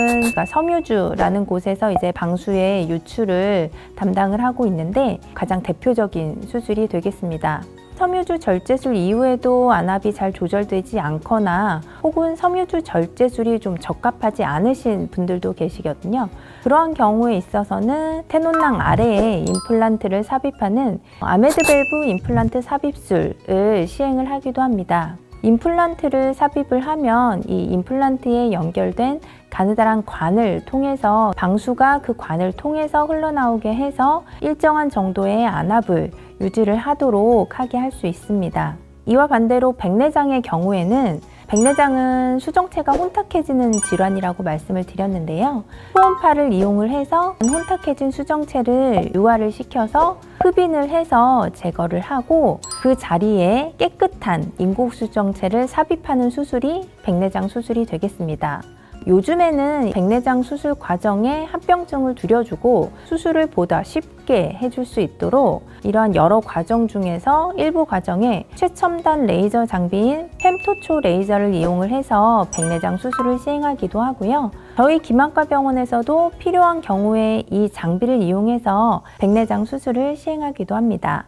섬유주라는 곳에서 이제 방수의 유출을 담당을 하고 있는데 가장 대표적인 수술이 되겠습니다. 섬유주 절제술 이후에도 안압이 잘 조절되지 않거나 혹은 섬유주 절제술이 좀 적합하지 않으신 분들도 계시거든요. 그러한 경우에 있어서는 테논낭 아래에 임플란트를 삽입하는 아메드밸브 임플란트 삽입술을 시행을 하기도 합니다. 임플란트를 삽입을 하면 이 임플란트에 연결된 가느다란 관을 통해서 방수가 그 관을 통해서 흘러나오게 해서 일정한 정도의 안압을 유지를 하도록 하게 할 수 있습니다. 이와 반대로 백내장의 경우에는 백내장은 수정체가 혼탁해지는 질환이라고 말씀을 드렸는데요. 초음파를 이용을 해서 혼탁해진 수정체를 유화를 시켜서 흡인을 해서 제거를 하고 그 자리에 깨끗한 인공수정체를 삽입하는 수술이 백내장 수술이 되겠습니다. 요즘에는 백내장 수술 과정에 합병증을 줄여주고 수술을 보다 쉽게 해줄 수 있도록 이러한 여러 과정 중에서 일부 과정에 최첨단 레이저 장비인 펨토초 레이저를 이용을 해서 백내장 수술을 시행하기도 하고요. 저희 김안과 병원에서도 필요한 경우에 이 장비를 이용해서 백내장 수술을 시행하기도 합니다.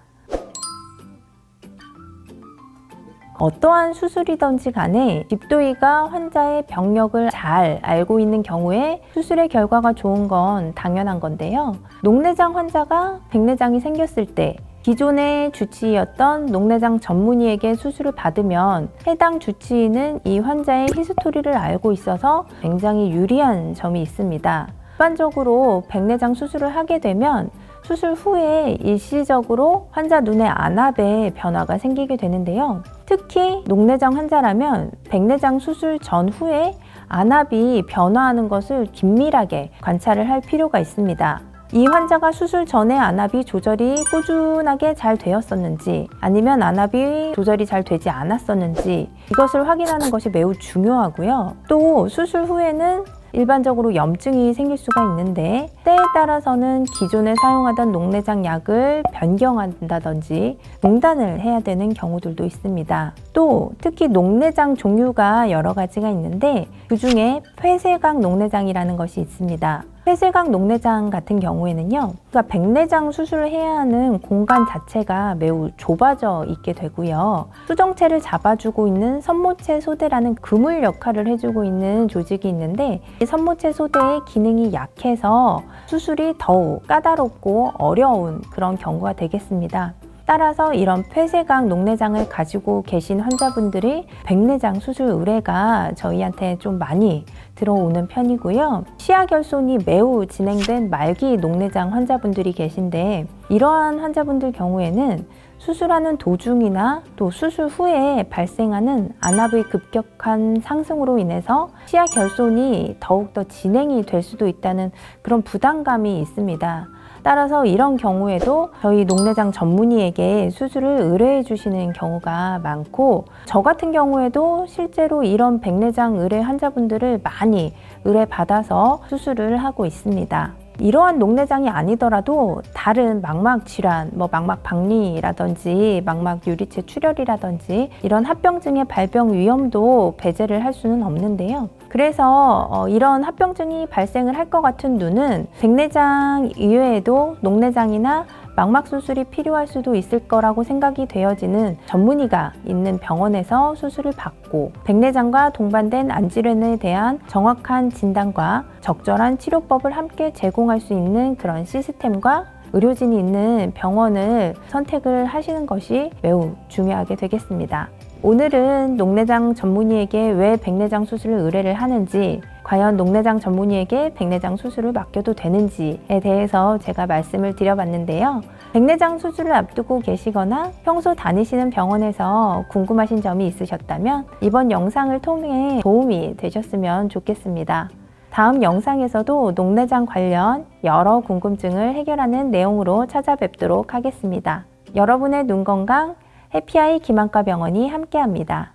어떠한 수술이든지 간에 집도의가 환자의 병력을 잘 알고 있는 경우에 수술의 결과가 좋은 건 당연한 건데요. 녹내장 환자가 백내장이 생겼을 때 기존의 주치의였던 녹내장 전문의에게 수술을 받으면 해당 주치의는 이 환자의 히스토리를 알고 있어서 굉장히 유리한 점이 있습니다. 일반적으로 백내장 수술을 하게 되면 수술 후에 일시적으로 환자 눈의 안압에 변화가 생기게 되는데요. 특히 녹내장 환자라면 백내장 수술 전후에 안압이 변화하는 것을 긴밀하게 관찰을 할 필요가 있습니다. 이 환자가 수술 전에 안압이 조절이 꾸준하게 잘 되었었는지 아니면 안압이 조절이 잘 되지 않았었는지 이것을 확인하는 것이 매우 중요하고요. 또 수술 후에는 일반적으로 염증이 생길 수가 있는데 때에 따라서는 기존에 사용하던 녹내장 약을 변경한다든지 중단을 해야 되는 경우들도 있습니다. 또 특히 녹내장 종류가 여러 가지가 있는데 그중에 폐쇄각 녹내장이라는 것이 있습니다. 폐쇄각 녹내장 같은 경우에는요, 그러니까 백내장 수술을 해야 하는 공간 자체가 매우 좁아져 있게 되고요. 수정체를 잡아주고 있는 선모체 소대라는 그물 역할을 해주고 있는 조직이 있는데 이 선모체 소대의 기능이 약해서 수술이 더욱 까다롭고 어려운 그런 경우가 되겠습니다. 따라서 이런 폐쇄각 녹내장을 가지고 계신 환자분들이 백내장 수술 의뢰가 저희한테 좀 많이 들어오는 편이고요. 시야결손이 매우 진행된 말기 녹내장 환자분들이 계신데 이러한 환자분들 경우에는 수술하는 도중이나 또 수술 후에 발생하는 안압의 급격한 상승으로 인해서 시야결손이 더욱더 진행이 될 수도 있다는 그런 부담감이 있습니다. 따라서 이런 경우에도 저희 녹내장 전문의에게 수술을 의뢰해 주시는 경우가 많고 저 같은 경우에도 실제로 이런 백내장 의뢰 환자분들을 많이 의뢰받아서 수술을 하고 있습니다. 이러한 녹내장이 아니더라도 다른 망막 질환, 망막 박리라든지 망막 유리체 출혈이라든지 이런 합병증의 발병 위험도 배제를 할 수는 없는데요. 그래서 이런 합병증이 발생을 할 것 같은 눈은 백내장 이외에도 녹내장이나 망막 수술이 필요할 수도 있을 거라고 생각이 되어지는 전문의가 있는 병원에서 수술을 받고 백내장과 동반된 안질환에 대한 정확한 진단과 적절한 치료법을 함께 제공할 수 있는 그런 시스템과 의료진이 있는 병원을 선택을 하시는 것이 매우 중요하게 되겠습니다. 오늘은 녹내장 전문의에게 왜 백내장 수술을 의뢰를 하는지, 과연 녹내장 전문의에게 백내장 수술을 맡겨도 되는지에 대해서 제가 말씀을 드려봤는데요. 백내장 수술을 앞두고 계시거나 평소 다니시는 병원에서 궁금하신 점이 있으셨다면 이번 영상을 통해 도움이 되셨으면 좋겠습니다. 다음 영상에서도 녹내장 관련 여러 궁금증을 해결하는 내용으로 찾아뵙도록 하겠습니다. 여러분의 눈 건강 해피아이 김안과 병원이 함께합니다.